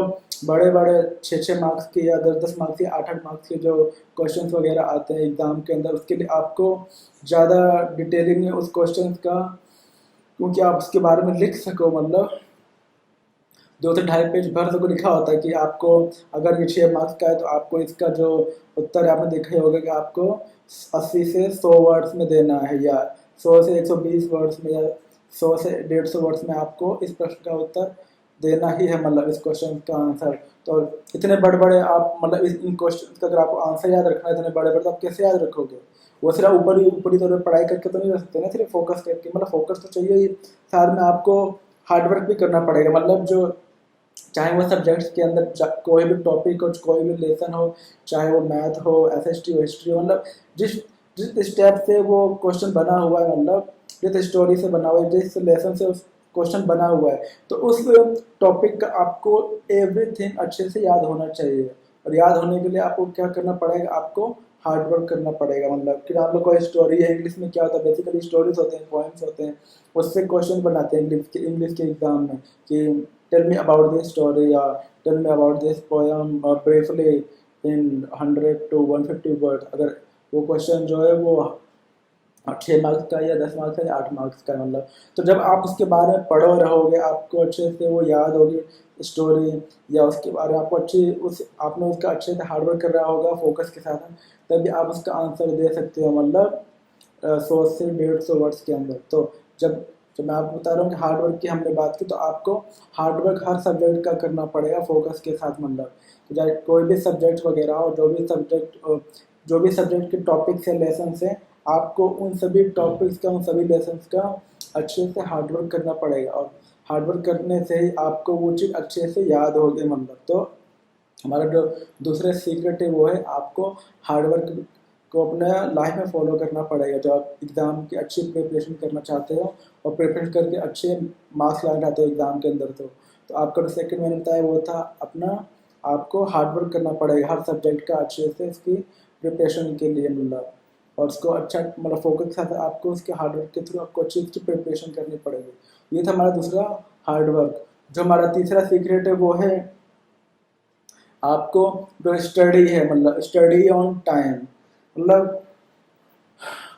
बड़े बड़े 6-6 मार्क्स के या 10-10 मार्क्स के 8-8 मार्क्स के जो क्वेश्चन वगैरह आते हैं एग्ज़ाम के अंदर, उसके लिए आपको ज़्यादा डिटेलिंग में उस क्वेश्चन का, क्योंकि आप उसके बारे में लिख सको, मतलब 2 से ढाई पेज भर सको लिखा होता है कि आपको अगर ये 6 मार्क्स का है तो आपको इसका जो उत्तर है, आपने देखा ही होगा कि आपको 80 से 100 वर्ड्स में देना है, या 100 से 120 वर्ड्स में, या 100 से 150 वर्ड्स में आपको इस प्रश्न का उत्तर देना ही है, मतलब इस क्वेश्चन का आंसर। तो इतने बड़े बड़े आप मतलब इन क्वेश्चन का अगर आपको आंसर याद रखना है इतने बड़े बड़े, तो आप कैसे याद रखोगे? वो सिर्फ ऊपरी तौर पर पढ़ाई करके तो नहीं रख सकते ना, सिर्फ फोकस करके। मतलब फोकस तो चाहिए ही, साथ में आपको हार्डवर्क भी करना पड़ेगा। मतलब जो चाहे वो सब्जेक्ट्स के अंदर कोई भी टॉपिक हो, कोई भी लेसन हो, चाहे वो मैथ हो, SST हो, हिस्ट्री हो, मतलब जिस जिस स्टेप से वो क्वेश्चन बना हुआ है, मतलब जिस स्टोरी से बना हुआ है, जिस लेसन से उस क्वेश्चन बना हुआ है, तो उस टॉपिक का आपको एवरीथिंग अच्छे से याद होना चाहिए। और याद होने के लिए आपको क्या करना पड़ेगा? आपको हार्ड वर्क करना पड़ेगा। मतलब कि मान लो कोई स्टोरी है, इंग्लिश में क्या होता है बेसिकली स्टोरीज होते हैं, पोएम्स होते हैं, उससे क्वेश्चन बनाते हैं इंग्लिश के एग्जाम में कि tell me about this story या tell me about this poem briefly in 100 to 150 word. अगर वो क्वेश्चन जो है वो 6 मार्क्स का या 10 मार्क्स का या 8 मार्क्स का, मतलब तो जब आप उसके बारे में पढ़ो रहोगे आपको अच्छे से वो याद होगी स्टोरी, या उसके बारे में आपको अच्छी उस आपने उसका अच्छे से हार्डवर्क कर रहा होगा फोकस के साथ, तभी आप उसका आंसर दे सकते हो, मतलब 100 से 150 वर्ड्स के अंदर। तो जब जब मैं आपको बता रहा हूँ कि हार्डवर्क की हमने बात की, तो आपको हार्डवर्क हर सब्जेक्ट का करना पड़ेगा फोकस के साथ। मतलब तो चाहे कोई भी सब्जेक्ट वगैरह हो, जो भी सब्जेक्ट के टॉपिक्स या लेसन है, आपको उन सभी टॉपिक्स का, उन सभी लेसन्स का अच्छे से हार्डवर्क करना पड़ेगा, और हार्डवर्क करने से ही आपको वो चीज़ अच्छे से याद होगी। मतलब तो हमारा जो दूसरा सीक्रेट है वो है आपको हार्डवर्क को अपने लाइफ में फॉलो करना पड़ेगा। जब आप एग्ज़ाम की अच्छी प्रिपरेशन करना चाहते हो और प्रिपरेशन करके अच्छे मार्क्स लाना चाहते हो एग्ज़ाम के अंदर, तो आपका जो सेकंड मैंने बताया वो था अपना आपको हार्डवर्क करना पड़ेगा हर सब्जेक्ट का अच्छे से इसकी प्रिपरेशन के लिए। मतलब और उसको अच्छा मतलब फोकस के साथ आपको उसके हार्डवर्क के थ्रू आपको अच्छी उसकी प्रिपरेशन करनी पड़ेगी। ये था हमारा दूसरा हार्डवर्क। जो हमारा तीसरा सीक्रेट है वो है आपको जो स्टडी है, मतलब स्टडी ऑन टाइम। मतलब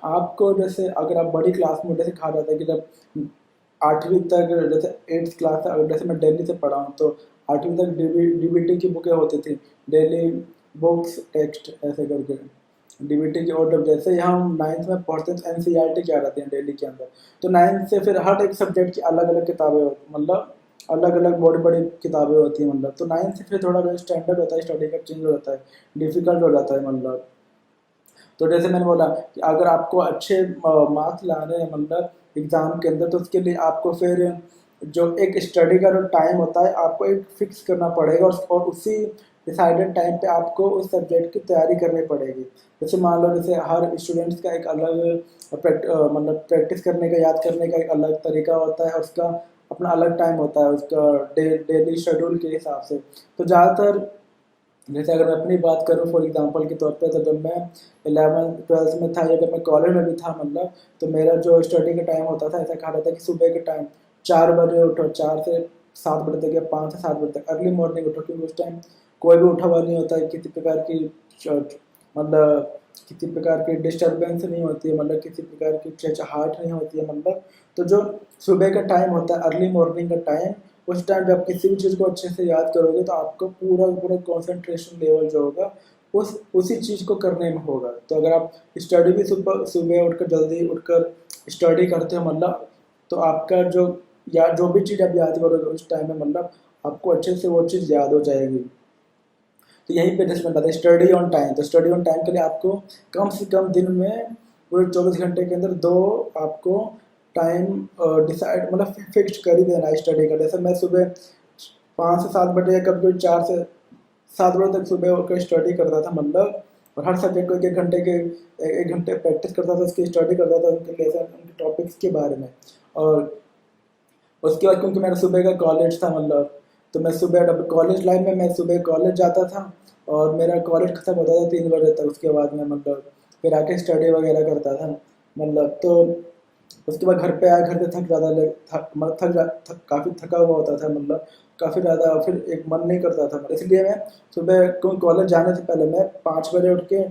आपको जैसे अगर आप बड़ी क्लास में, जैसे कहा जाता है कि जब 8वीं तक, जैसे 8th क्लास, अगर जैसे मैं दिल्ली से पढ़ा हूँ तो 8वीं तक डीबीटी की बुकें होती थी, डेली बुक्स टेक्स्ट ऐसे करके डीबीटी की। और जब जैसे ही हम 9th में पढ़ते हैं तो एनसीईआरटी क्या रहती है डेली के अंदर, तो 9th से फिर हर एक सब्जेक्ट की अलग अलग किताबें होती, मतलब अलग अलग बड़ी बड़ी किताबें होती हैं। मतलब तो 9th से फिर थोड़ा जो स्टैंडर्ड होता है स्टडी का चेंज हो जाता है, डिफिकल्ट हो जाता है। मतलब तो जैसे मैंने बोला कि अगर आपको अच्छे मार्क्स लाने हैं मतलब एग्ज़ाम के अंदर, तो उसके लिए आपको फिर जो एक स्टडी का जो टाइम होता है आपको एक फिक्स करना पड़ेगा, और उसी डिसाइडेड टाइम पे आपको उस सब्जेक्ट की तैयारी करनी पड़ेगी। जैसे मान लो जैसे हर स्टूडेंट्स का एक अलग मतलब प्रैक्टिस करने का, याद करने का एक अलग तरीका होता है, और उसका अपना अलग टाइम होता है उसका डेली शेड्यूल के हिसाब से। तो ज़्यादातर जैसे अगर मैं अपनी बात करूँ फॉर एग्जांपल के तौर पे, तो जब मैं 11th 12th में था या जब मैं कॉलेज में भी था, मतलब तो मेरा जो स्टडी का टाइम होता था, ऐसा कहा जाता है कि सुबह के टाइम 4 बजे उठो, 4 से 7 बजे तक या 5 से 7 बजे तक अर्ली मॉर्निंग उठो, क्योंकि उस टाइम कोई भी उठा हुआ नहीं होता है, किसी प्रकार की मतलब किसी प्रकार की डिस्टर्बेंस नहीं होती है, मतलब किसी प्रकार की चहचहाट नहीं होती है। मतलब तो जो सुबह का टाइम होता है अर्ली मॉर्निंग का टाइम, उस टाइम जब किसी भी चीज़ को अच्छे से याद करोगे तो आपको पूरा पूरा कंसंट्रेशन लेवल जो होगा उसी चीज़ को करने में होगा। तो अगर आप स्टडी भी सुबह सुबह उठकर जल्दी उठकर स्टडी करते हो, मतलब तो आपका जो या जो भी चीज़ आप याद करोगे उस टाइम में, मतलब आपको अच्छे से वो चीज़ याद हो जाएगी। तो यहीं पे जैसे मैं बताया स्टडी ऑन टाइम, तो स्टडी ऑन टाइम के लिए आपको कम से कम दिन में पूरे 24 घंटे के अंदर 2 आपको टाइम डिसाइड मतलब फिक्स कर ही देना है स्टडी का। जैसे मैं सुबह 5 से 7 बजे या कभी 4 से 7 बजे तक सुबह होकर स्टडी करता था, मतलब और हर सब्जेक्ट को 1 घंटे के 1 घंटे प्रैक्टिस करता था, उसकी स्टडी करता था उनके लेसन उनके टॉपिक्स के बारे में। और उसके बाद क्योंकि मेरा सुबह का कॉलेज था, मतलब तो मैं सुबह जब कॉलेज लाइफ में मैं सुबह कॉलेज जाता था और मेरा कॉलेज ख़त्म होता था 3 बजे तक। उसके बाद मैं मतलब फिर आके स्टडी वगैरह करता था, मतलब तो उसके बाद घर पे आया, घर पे थक ज़्यादा मतलब काफ़ी थका हुआ होता था, मतलब काफ़ी ज़्यादा फिर एक मन नहीं करता था। इसलिए मैं सुबह क्योंकि कॉलेज जाने से पहले मैं 5 बजे उठ के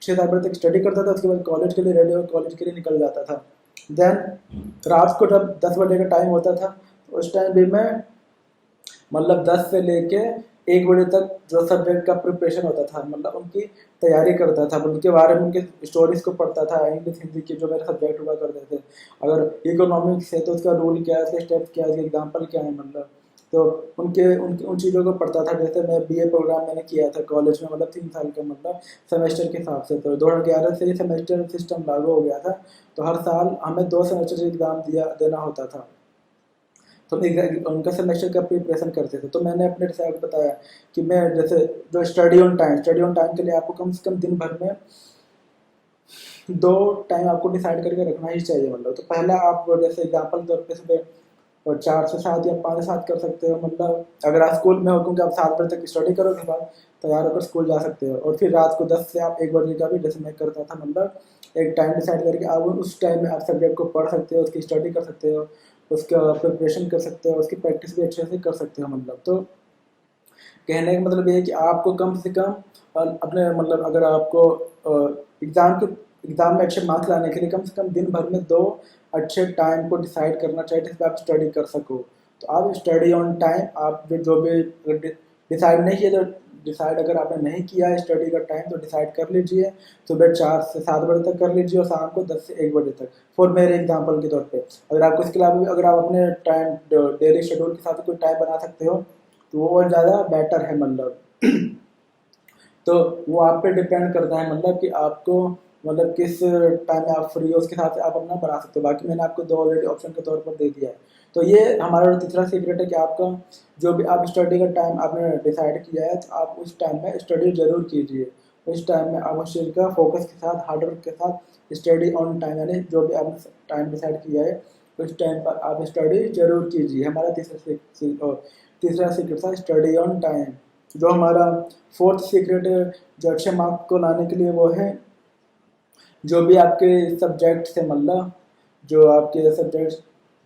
6-7 बजे तक स्टडी करता था, उसके बाद कॉलेज के लिए रेडी होकर कॉलेज के लिए निकल जाता था। देन रात को जब 10 बजे का टाइम होता था, उस टाइम भी मैं मतलब 10 से लेके 1 बजे तक जो सब्जेक्ट का प्रिपरेशन होता था, मतलब उनकी तैयारी करता था, उनके बारे में उनके स्टोरीज को पढ़ता था, इंग्लिश हिंदी के जो मेरे सब्जेक्ट हुआ करते थे। अगर इकोनॉमिक्स है तो उसका रूल क्या है, उसके स्टेप्स क्या है, उसके एग्जाम्पल क्या है, मतलब तो उनके उनकी उन चीज़ों को पढ़ता था। जैसे मैं बीए प्रोग्राम मैंने किया था कॉलेज में, मतलब 3 साल का, मतलब सेमेस्टर के हिसाब से। तो 2011 से ही सेमेस्टर सिस्टम लागू हो गया था, तो हर साल हमें 2 सेमेस्टर एग्ज़ाम देना होता था। तो उनका सेमेस्टर का प्रिपरेशन करते थे। तो मैंने अपने जैसे आपको बताया कि मैं जैसे जो स्टडी ऑन टाइम के लिए आपको कम से कम दिन भर में 2 टाइम आपको डिसाइड करके रखना ही चाहिए। मतलब तो पहला आप जैसे एग्जाम्पल के तौर पे सुबह और 4 से 7 या 5 से 7 कर सकते हो। मतलब अगर आप स्कूल में हो, क्योंकि आप 7 बजे तक स्टडी करोगे, बाद तैयार होकर स्कूल जा सकते हो। और फिर रात को 10 से आप 1 बजे का भी, जैसे मैं करता था, मतलब एक टाइम डिसाइड करके आप उस टाइम में आप सब्जेक्ट को पढ़ सकते हो, उसकी स्टडी कर सकते हो, उसका प्रिपरेशन कर सकते हो, उसकी प्रैक्टिस भी अच्छे से कर सकते हो। मतलब तो कहने का मतलब ये है कि आपको कम से कम अपने मतलब अगर आपको एग्ज़ाम में अच्छे मार्क्स लाने के लिए कम से कम दिन भर में 2 अच्छे टाइम को डिसाइड करना चाहिए जिसमें आप स्टडी कर सको। तो आप स्टडी ऑन टाइम, आप जो भी डिसाइड नहीं किया, तो डिसाइड अगर आपने नहीं किया है स्टडी का टाइम, तो डिसाइड कर लीजिए। सुबह 4 से 7 बजे तक कर लीजिए और शाम को 10 से 1 बजे तक, फॉर मेरे एग्जाम्पल के तौर पे। अगर आपको इसके अलावा भी अगर आप अपने टाइम डेली शेड्यूल के साथ कोई टाइम बना सकते हो तो वो और ज़्यादा बेटर है। मतलब तो वो आप पे डिपेंड करता है, मतलब कि आपको मतलब किस टाइम में आप फ्री हो, उसके हिसाब से आप अपना बना सकते हो। बाकी मैंने आपको 2 ऑलरेडी ऑप्शन के तौर पर दे दिया है। तो ये हमारा जो तीसरा सीक्रेट है कि आपका जो भी आप स्टडी का टाइम आपने डिसाइड किया है, तो आप उस टाइम में स्टडी जरूर कीजिए। उस टाइम में आप उस चीज़ का फोकस के साथ, हार्डवर्क के साथ स्टडी ऑन टाइम, यानी जो भी आपने टाइम डिसाइड किया है उस टाइम पर आप स्टडी जरूर कीजिए। हमारा तीसरा सीक्रेट था स्टडी ऑन टाइम। जो हमारा फोर्थ सीक्रेट है जो अच्छे मार्क्स को लाने के लिए, वो है जो भी आपके सब्जेक्ट्स है, मतलब जो आपके सब्जेक्ट्स,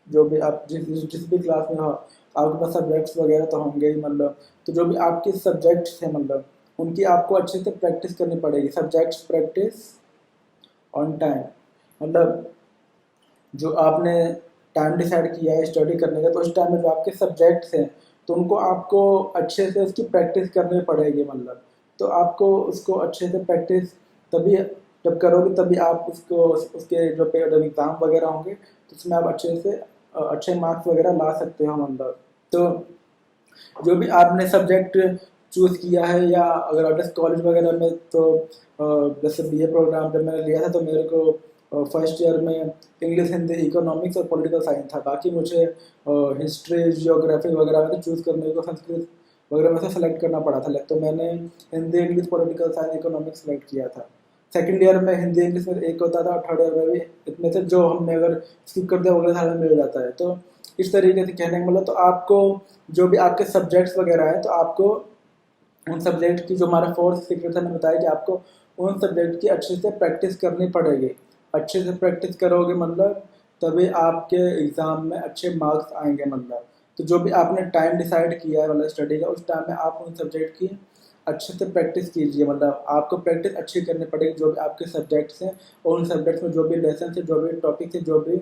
जो भी आप जिस भी क्लास में हो, आपके पास सब्जेक्ट्स वगैरह तो होंगे ही। मतलब तो जो भी आपके सब्जेक्ट्स हैं, मतलब उनकी आपको अच्छे से प्रैक्टिस करनी पड़ेगी। सब्जेक्ट्स प्रैक्टिस ऑन टाइम, मतलब जो आपने टाइम डिसाइड किया है स्टडी करने का, तो उस टाइम में जो आपके सब्जेक्ट्स हैं तो उनको आपको अच्छे से उसकी प्रैक्टिस करनी पड़ेगी। मतलब तो आपको उसको अच्छे से प्रैक्टिस तभी जब करोगे, तभी आप उसको उसके जो जब एग्ज़ाम वगैरह होंगे तो उसमें आप अच्छे से अच्छे मार्क्स वगैरह ला सकते हो। मतलब तो जो भी आपने सब्जेक्ट चूज़ किया है, या अगर आप कॉलेज वगैरह में, तो जैसे बीए प्रोग्राम जब मैंने लिया था तो मेरे को फर्स्ट ईयर में इंग्लिश, हिंदी, इकोनॉमिक्स और पॉलिटिकल साइंस था। बाकी मुझे हिस्ट्री, जियोग्राफी वगैरह में तो चूज़ करने को, संस्कृत वगैरह में से सेलेक्ट करना पड़ा था। तो मैंने Hindi, English, political science, economics select किया था। सेकंड ईयर में हिंदी, इंग्लिश में एक होता था, थर्ड ईयर में भी इतने से जो हमने अगर स्किप कर दिया वगैरह सारा मिल जाता है। तो इस तरीके से कहने का मतलब, तो आपको जो भी आपके सब्जेक्ट्स वगैरह हैं, तो आपको उन सब्जेक्ट की, जो हमारा फोर्थ सीक्रेट था, मैंने बताया कि आपको उन सब्जेक्ट की अच्छे से प्रैक्टिस करनी पड़ेगी। अच्छे से प्रैक्टिस करोगे मतलब तभी आपके एग्ज़ाम में अच्छे मार्क्स आएंगे। मतलब तो जो भी आपने टाइम डिसाइड किया है मतलब स्टडी का, उस टाइम में आप उन सब्जेक्ट की अच्छे से प्रैक्टिस कीजिए। मतलब आपको प्रैक्टिस अच्छी करनी पड़ेगी जो भी आपके सब्जेक्ट्स हैं, और उन सब्जेक्ट्स में जो भी लेसन है, जो भी टॉपिक है, जो भी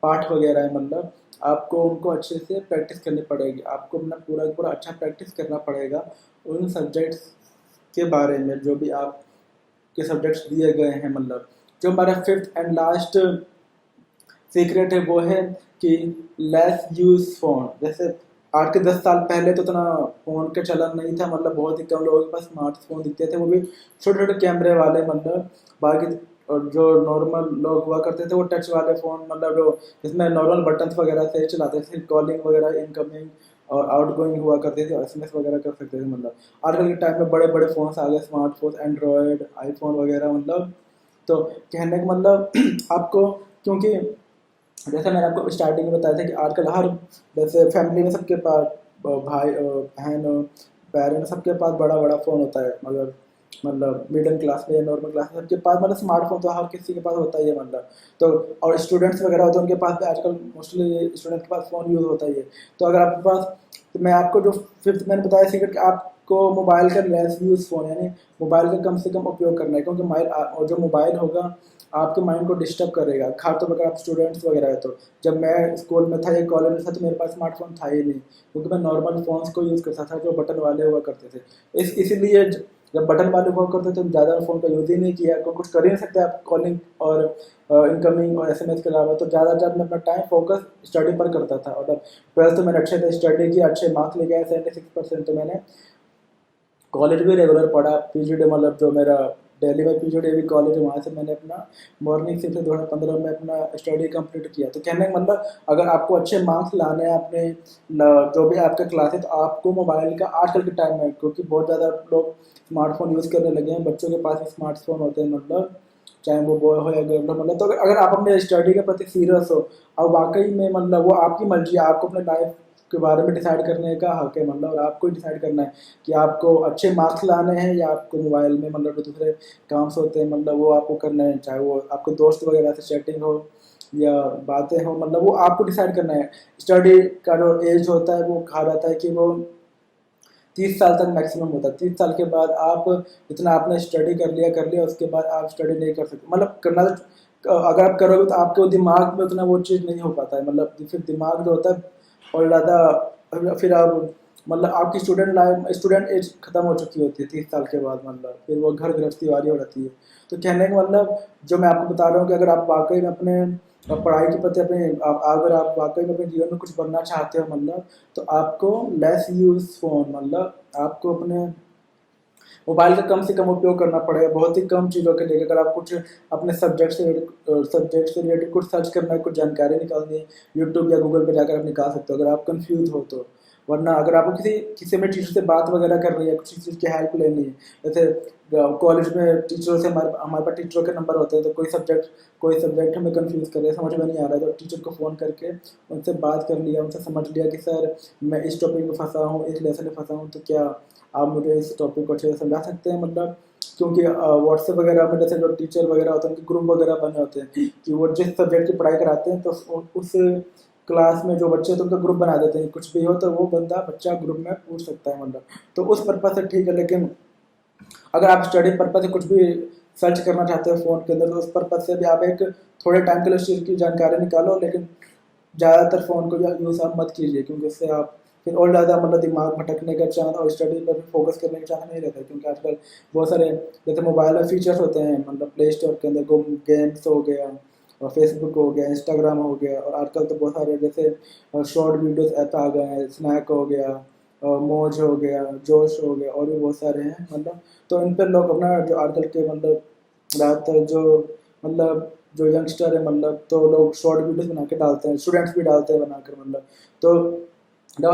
पाठ वगैरह है, मतलब आपको उनको अच्छे से प्रैक्टिस करनी पड़ेगी। आपको अपना पूरा पूरा अच्छा प्रैक्टिस करना पड़ेगा उन सब्जेक्ट्स के बारे में, जो भी आपके सब्जेक्ट्स दिए गए हैं। मतलब जो हमारा फिफ्थ एंड लास्ट सीक्रेट है वो है कि लेस यूज फोन। जैसे आज के 10 साल पहले तो इतना फ़ोन का चलन नहीं था, मतलब बहुत ही कम लोगों के पास स्मार्टफोन दिखते थे, वो भी छोटे छोटे कैमरे वाले। मतलब बाकी और जो नॉर्मल लोग हुआ करते थे वो टच वाले फ़ोन, मतलब जो जिसमें नॉर्मल बटन्स वगैरह से चलाते थे, कॉलिंग वगैरह, इनकमिंग और आउटगोइंग हुआ करते थे, एसएमएस वगैरह कर सकते थे। मतलब आजकल के टाइम में बड़े बड़े फ़ोन्स आ गए, स्मार्टफोन, एंड्रॉयड, आईफोन वगैरह। मतलब तो कहने का मतलब आपको, क्योंकि जैसे मैंने आपको स्टार्टिंग में बताया था कि आजकल हर, जैसे फैमिली में सबके पास भाई, बहन, पेरेंट्स, सबके पास बड़ा बड़ा फ़ोन होता है। मगर मतलब मिडिल क्लास में या नॉर्मल क्लास में सबके पास मतलब स्मार्टफोन तो हर किसी के पास होता ही है। मतलब तो और स्टूडेंट्स वगैरह होते हैं, उनके पास भी आजकल मोस्टली स्टूडेंट के पास फ़ोन यूज़ होता ही है। तो अगर आपके पास, तो मैं आपको जो फिफ्थ मैंने बताया सीक्रेट कि आपको मोबाइल का लेस यूज़ फ़ोन, यानी मोबाइल का कम से कम उपयोग करना है, क्योंकि मोबाइल, और जो मोबाइल होगा आपके माइंड को डिस्टर्ब करेगा। खासतौर पर अगर आप स्टूडेंट्स वगैरह है तो, जब मैं स्कूल में था या कॉलेज में था तो मेरे पास स्मार्टफोन था ही नहीं, क्योंकि मैं नॉर्मल फ़ोन्स को यूज़ करता था जो बटन वाले हुआ करते थे। इसीलिए जब बटन वाले हुआ करते थे तो ज़्यादा फ़ोन का यूज़ ही नहीं किया, क्योंकि कुछ कर ही नहीं सकते आप कॉलिंग और इनकमिंग और एसएमएस के अलावा। तो ज़्यादा मैं अपना टाइम फोकस स्टडी पर करता था। और जब ट्वेल्थ तो मैंने अच्छे से स्टडी किया, अच्छे मार्क्स लेके आया 76%, तो मैंने कॉलेज भी रेगुलर पढ़ा। पीजीडी, मतलब जो मेरा दिल्ली में पीजीडी भी कॉलेज है, वहाँ से मैंने अपना मॉर्निंग शिफ्ट से 2015 में अपना स्टडी कंप्लीट किया। तो कहने का मतलब, अगर आपको अच्छे मार्क्स लाने हैं अपने जो भी आपका क्लास है, तो आपको मोबाइल का आजकल के टाइम में, क्योंकि बहुत ज़्यादा लोग स्मार्टफोन यूज़ करने लगे हैं, बच्चों के पास भी स्मार्टफोन होते हैं, मतलब चाहे वो बॉय हो या गर्ल हो। मतलब तो अगर आप अपने स्टडी के प्रति सीरियस हो और वाकई में मतलब वो आपकी मर्जी है, आपको अपने लाइफ के बारे में डिसाइड करने का हक है, मतलब और आपको ही डिसाइड करना है कि आपको अच्छे मार्क्स लाने हैं या आपको मोबाइल में मतलब जो दूसरे काम होते हैं मतलब वो आपको करना है, चाहे वो आपको दोस्त वगैरह से चैटिंग हो या बातें हो, मतलब वो आपको डिसाइड करना है। स्टडी का जो एज होता है वो कहा जाता है कि वो 30 साल तक मैक्सिमम होता है। 30 साल के बाद आप जितना आपने स्टडी कर लिया उसके बाद आप स्टडी नहीं कर सकते। मतलब करना अगर आप करोगे तो आपके दिमाग में उतना वो चीज़ नहीं हो पाता है, मतलब फिर दिमाग जो होता है और ज़्यादा फिर आप मतलब आपकी स्टूडेंट एज खत्म हो चुकी होती है 30 साल के बाद, मतलब फिर वो घर गृहस्थी वाली हो जाती है। तो कहने का मतलब जो मैं आपको बता रहा हूँ कि अगर आप वाकई में अपने पढ़ाई के प्रति अगर आप वाकई में अपने जीवन में कुछ बनना चाहते हो मतलब, तो आपको लेस यूज फोन, मतलब आपको अपने मोबाइल का कम से कम उपयोग करना पड़ेगा, बहुत ही कम चीज़ों के लिए। अगर आप कुछ अपने सब्जेक्ट से रिलेटेड कुछ सर्च करना है, कुछ जानकारी निकालनी है, यूट्यूब या गूगल पे जाकर आप निकाल सकते हो अगर आप कंफ्यूज हो तो। वरना अगर आपको किसी में टीचर से बात वगैरह करनी है, किसी चीज़ की हेल्प लेनी है, जैसे कॉलेज में टीचरों से हमारे पास टीचरों के नंबर होते हैं, तो कोई सब्जेक्ट हमें कंफ्यूज कर रहे हैं, समझ में नहीं आ रहा है, तो टीचर को फ़ोन करके उनसे बात कर लिया, उनसे समझ लिया कि सर मैं इस टॉपिक में फंसा हूँ, इस लेसन में फंसा हूँ, तो क्या आप मुझे इस टॉपिक को अच्छे से समझा सकते हैं। मतलब क्योंकि व्हाट्सएप वगैरह में जैसे जो टीचर वगैरह होते हैं उनके ग्रुप वगैरह बने होते हैं कि वो जिस सब्जेक्ट की पढ़ाई कराते हैं तो उस क्लास में जो बच्चे हैं तो उनका ग्रुप बना देते हैं, कुछ भी हो तो वो बच्चा ग्रुप में पूछ सकता है, मतलब तो उस पर्पज से ठीक है। लेकिन अगर आप स्टडी पर्पज से कुछ भी सर्च करना चाहते हो फ़ोन के अंदर, तो उस पर्पज से भी आप एक थोड़े टाइम के लिए उस चीज़ की जानकारी निकालो, लेकिन ज़्यादातर फ़ोन को यूज़ आप मत कीजिए, क्योंकि उससे आप फिर और ज़्यादा मतलब दिमाग भटकने का चांस और स्टडी पर फोकस करने का चांस नहीं रहता है। क्योंकि आजकल बहुत सारे जैसे मोबाइल में फीचर्स होते हैं, मतलब प्ले स्टोर के अंदर गेम्स हो गया और फेसबुक हो गया, इंस्टाग्राम हो गया, और आजकल तो बहुत सारे जैसे शॉर्ट वीडियोस ऐप आ गए हैं, स्नैक हो गया, मौज हो गया, जोश हो गया, और भी बहुत सारे हैं। मतलब तो इन पर लोग अपना जो आजकल के मतलब ज़्यादातर जो यंगस्टर है मतलब, तो लोग शॉर्ट वीडियोस बना के डालते हैं, स्टूडेंट्स भी डालते हैं बनाकर, मतलब तो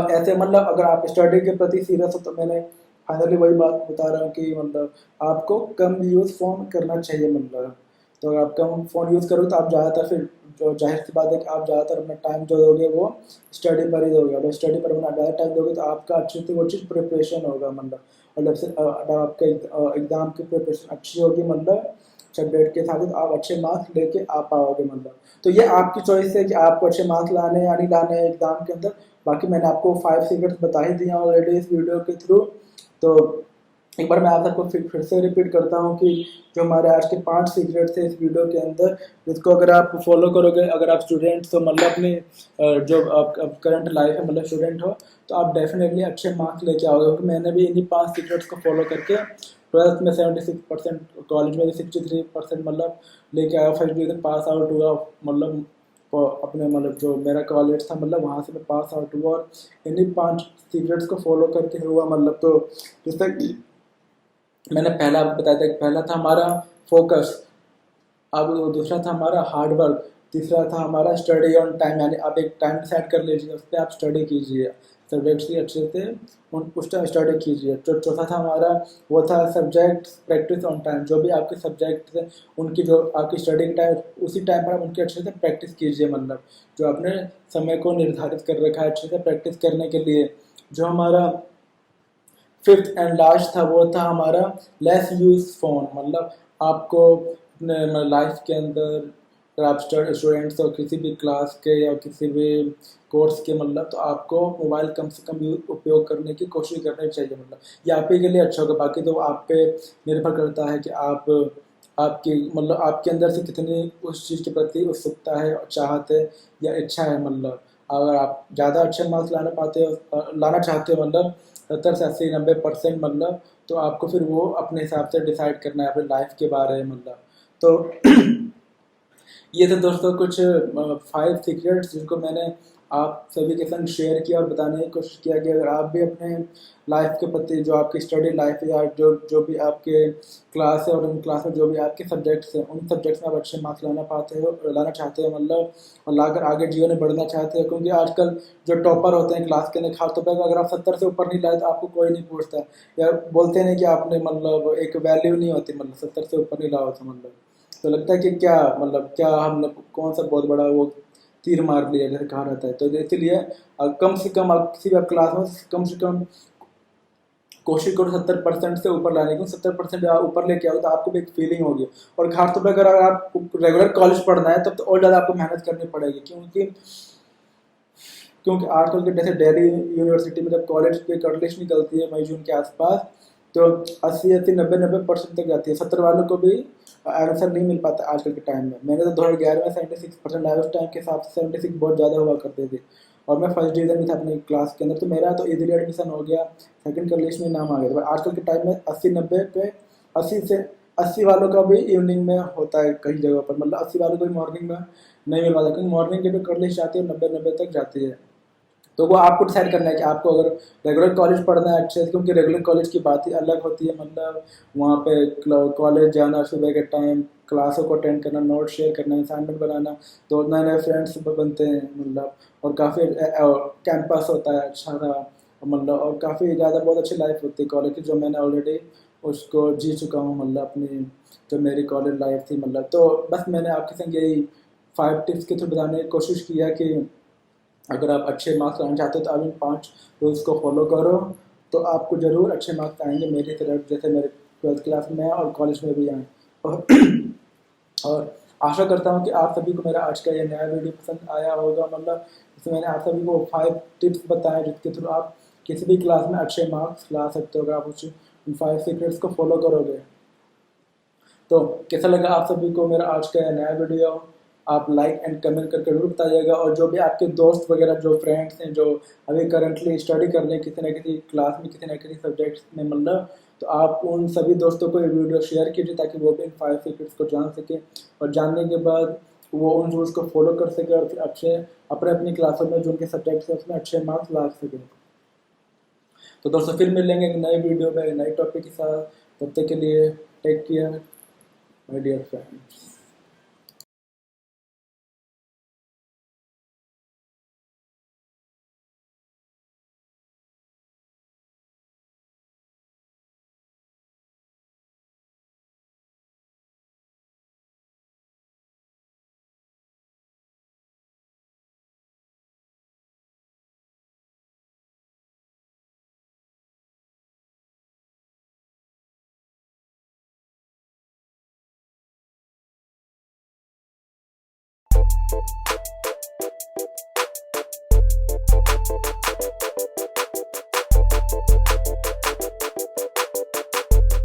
ऐसे मतलब अगर आप स्टडी के प्रति सीरियस हो तो मैंने फाइनली वही बात बता रहा हूँ कि मतलब आपको कम यूज़ फ़ोन करना चाहिए। मतलब तो अगर आप कम फ़ोन यूज़ करोगे तो आप ज़्यादातर फिर जो जाहिर सी बात है कि आप ज़्यादातर अपना टाइम जो दोगे वो स्टडी पर ही दोगे। अगर स्टडी पर अपना ज़्यादा टाइम दोगे तो आपका अच्छे से वो चीज़ प्रिपरेशन होगा, मतलब मतलब से अगर आपके एग्ज़ाम की प्रिपरेशन अच्छी होगी, मतलब सब्जेक्ट के साथ आप अच्छे मार्क्स लेके आ पाओगे। मतलब तो ये आपकी चॉइस है कि आपको अच्छे मार्क्स लाने हैं या नहीं लाने हैं एग्ज़ाम के अंदर। बाकी मैंने आपको 5 सीक्रेट्स बता ही दिए ऑलरेडी इस वीडियो के थ्रू। तो एक बार मैं आप सबको फिर से रिपीट करता हूँ कि जो हमारे आज के 5 सीक्रेट्स थे इस वीडियो के अंदर, जिसको अगर आप फॉलो करोगे, अगर आप स्टूडेंट्स हो मतलब अपने जो आप करंट लाइफ है मतलब स्टूडेंट हो, तो आप डेफिनेटली अच्छे मार्क्स लेके आओगे। क्योंकि मैंने भी इन्हीं 5 सीक्रेट्स को फॉलो करके 12th में 76%, कॉलेज में भी 63% मतलब लेके आया, फर्स्ट डिवीजन पास आउट हुआ। मतलब अपने मतलब जो मेरा कॉलेज था मतलब वहाँ से मैं पास आउट हुआ, और इन्हीं 5 सीक्रेट्स को फॉलो करके हुआ। मतलब तो जैसे कि मैंने पहला आपको बताया था कि पहला था हमारा फोकस, अब दूसरा था हमारा हार्ड वर्क, तीसरा था हमारा स्टडी ऑन टाइम, यानी आप एक टाइम सेट कर लीजिए, उस पर आप स्टडी कीजिए, सब्जेक्ट्स की अच्छे से उस टाइम स्टडी कीजिए। जो चौथा था हमारा वो था सब्जेक्ट प्रैक्टिस ऑन टाइम, जो भी आपके सब्जेक्ट हैं उनकी जो आपकी स्टडी टाइम उसी टाइम पर आप उनकी अच्छे से प्रैक्टिस कीजिए। मतलब जो आपने समय को निर्धारित कर रखा है अच्छे से प्रैक्टिस करने के लिए। जो हमारा फिफ्थ एंड लास्ट था वो था हमारा लेस यूज़ फ़ोन। मतलब आपको अपने लाइफ के अंदर अगर आप स्टूडेंट्स हो किसी भी क्लास के या किसी भी कोर्स के, मतलब तो आपको मोबाइल कम से कम उपयोग करने की कोशिश करनी चाहिए। मतलब ये आप ही के लिए अच्छा होगा, बाकी तो आप पे निर्भर करता है कि आप आपकी मतलब आपके अंदर से कितनी उस चीज़ के प्रति उत्सुकता है, चाहत है या इच्छा है। मतलब अगर आप ज़्यादा अच्छे मार्क्स लाना चाहते हो, मतलब 70 से 80 90% मतलब, तो आपको फिर वो अपने हिसाब से डिसाइड करना है अपनी लाइफ के बारे में। मतलब तो ये थे दोस्तों कुछ 5 सीक्रेट्स जिनको मैंने आप सभी के संग शेयर किया और बताने की कोशिश किया कि अगर आप भी अपने लाइफ के प्रति जो आपकी स्टडी लाइफ है या जो भी आपके क्लास है और उन क्लास में जो भी आपके सब्जेक्ट्स हैं उन सब्जेक्ट्स में आप अच्छे मार्क्स लाना चाहते हो, मतलब और लाकर आगे जीवन में बढ़ना चाहते हो। क्योंकि आजकल जो टॉपर होते हैं क्लास के अंदर, खासतौर पर अगर आप 70 से ऊपर नहीं लाए तो आपको कोई नहीं पूछता, या बोलते नहीं कि आपने मतलब एक वैल्यू नहीं होती, मतलब 70 से ऊपर नहीं लाओ तो मतलब तो लगता है कि क्या मतलब क्या हमने कौन सा बहुत बड़ा वो तीर मार लिया जैसे कहा रहता है। तो इसीलिए कम से कम आप किसी भी क्लास में कम से कम कोशिश करो 70% से ऊपर लाने की। 70% आप ऊपर लेके आओ तो आपको भी एक फीलिंग होगी। और खासतौर पर अगर आप रेगुलर कॉलेज पढ़ना है तब तो और ज़्यादा आपको मेहनत करनी पड़ेगी, क्योंकि क्योंकि आजकल के जैसे दिल्ली यूनिवर्सिटी में जब कॉलेज की कट लिस्ट निकलती है मई जून के आसपास, तो 80-90% तक जाती है। 70 वालों को भी आंसर नहीं मिल पाता आजकल के टाइम में। मैंने तो 2011 में 76% आया, उस टाइम के हिसाब से 76 बहुत ज़्यादा हुआ करते थे। और मैं फर्स्ट डिवीजन में था अपनी क्लास के अंदर, तो मेरा तो इजीली एडमिशन हो गया, सेकंड कट लिस्ट में नाम आ गया था। आजकल के टाइम में 80-90 पे 80 वालों का भी इवनिंग में होता है कई जगहों पर, मतलब 80 वालों को भी मॉर्निंग में नहीं मिल पाता, क्योंकि मॉर्निंग की जो कट लिस्ट आती है 90-90 तक जाती है। तो वो आपको डिसाइड करना है कि आपको अगर रेगुलर कॉलेज पढ़ना है अच्छे से, क्योंकि रेगुलर कॉलेज की बात ही अलग होती है। मतलब वहाँ पे कॉलेज जाना, सुबह के टाइम क्लासों को अटेंड करना, नोट शेयर करना, असाइनमेंट बनाना, तो नए नए फ्रेंड्स बनते हैं मतलब। और काफ़ी कैंपस होता है अच्छा सा मतलब, और काफ़ी ज़्यादा बहुत अच्छी लाइफ होती है कॉलेज की, जो मैंने ऑलरेडी उसको जी चुका हूँ मतलब अपनी जो मेरी कॉलेज लाइफ थी मतलब। तो बस मैंने आपके संग यही 5 टिप्स के थ्रू बताने की कोशिश किया कि अगर आप अच्छे मार्क्स लाना चाहते हो तो आप इन 5 रूल्स को फॉलो करो, तो आपको ज़रूर अच्छे मार्क्स आएंगे मेरी तरह, जैसे मेरे 12th क्लास में आए और कॉलेज में भी आए। और और आशा करता हूँ कि आप सभी को मेरा आज का ये नया वीडियो पसंद आया होगा। मतलब इसमें मैंने आप सभी को 5 टिप्स बताए जिसके थ्रू आप किसी भी क्लास में अच्छे मार्क्स ला सकते हो अगर आप उन 5 सीक्रेट्स को फॉलो करोगे। तो कैसा लगा आप सभी को मेरा आज का नया वीडियो? आप लाइक एंड कमेंट करके जरूर बताइएगा। और जो भी आपके दोस्त वगैरह जो फ्रेंड्स हैं जो अभी करंटली स्टडी कर रहे हैं किसी न किसी क्लास में, किसी न किसी सब्जेक्ट्स में मतलब, तो आप उन सभी दोस्तों को ये वीडियो शेयर कीजिए ताकि वो भी इन 5 सीक्रेट्स को जान सके, और जानने के बाद वो उन रूल्स को फॉलो कर सके और फिर अच्छे अपने अपनी क्लासों में जो उनके सब्जेक्ट्स हैं उसमें अच्छे मार्क्स ला सके। तो दोस्तों फिर मिलेंगे एक नए वीडियो में एक नए टॉपिक के साथ। तब तक के लिए take care my dear friends.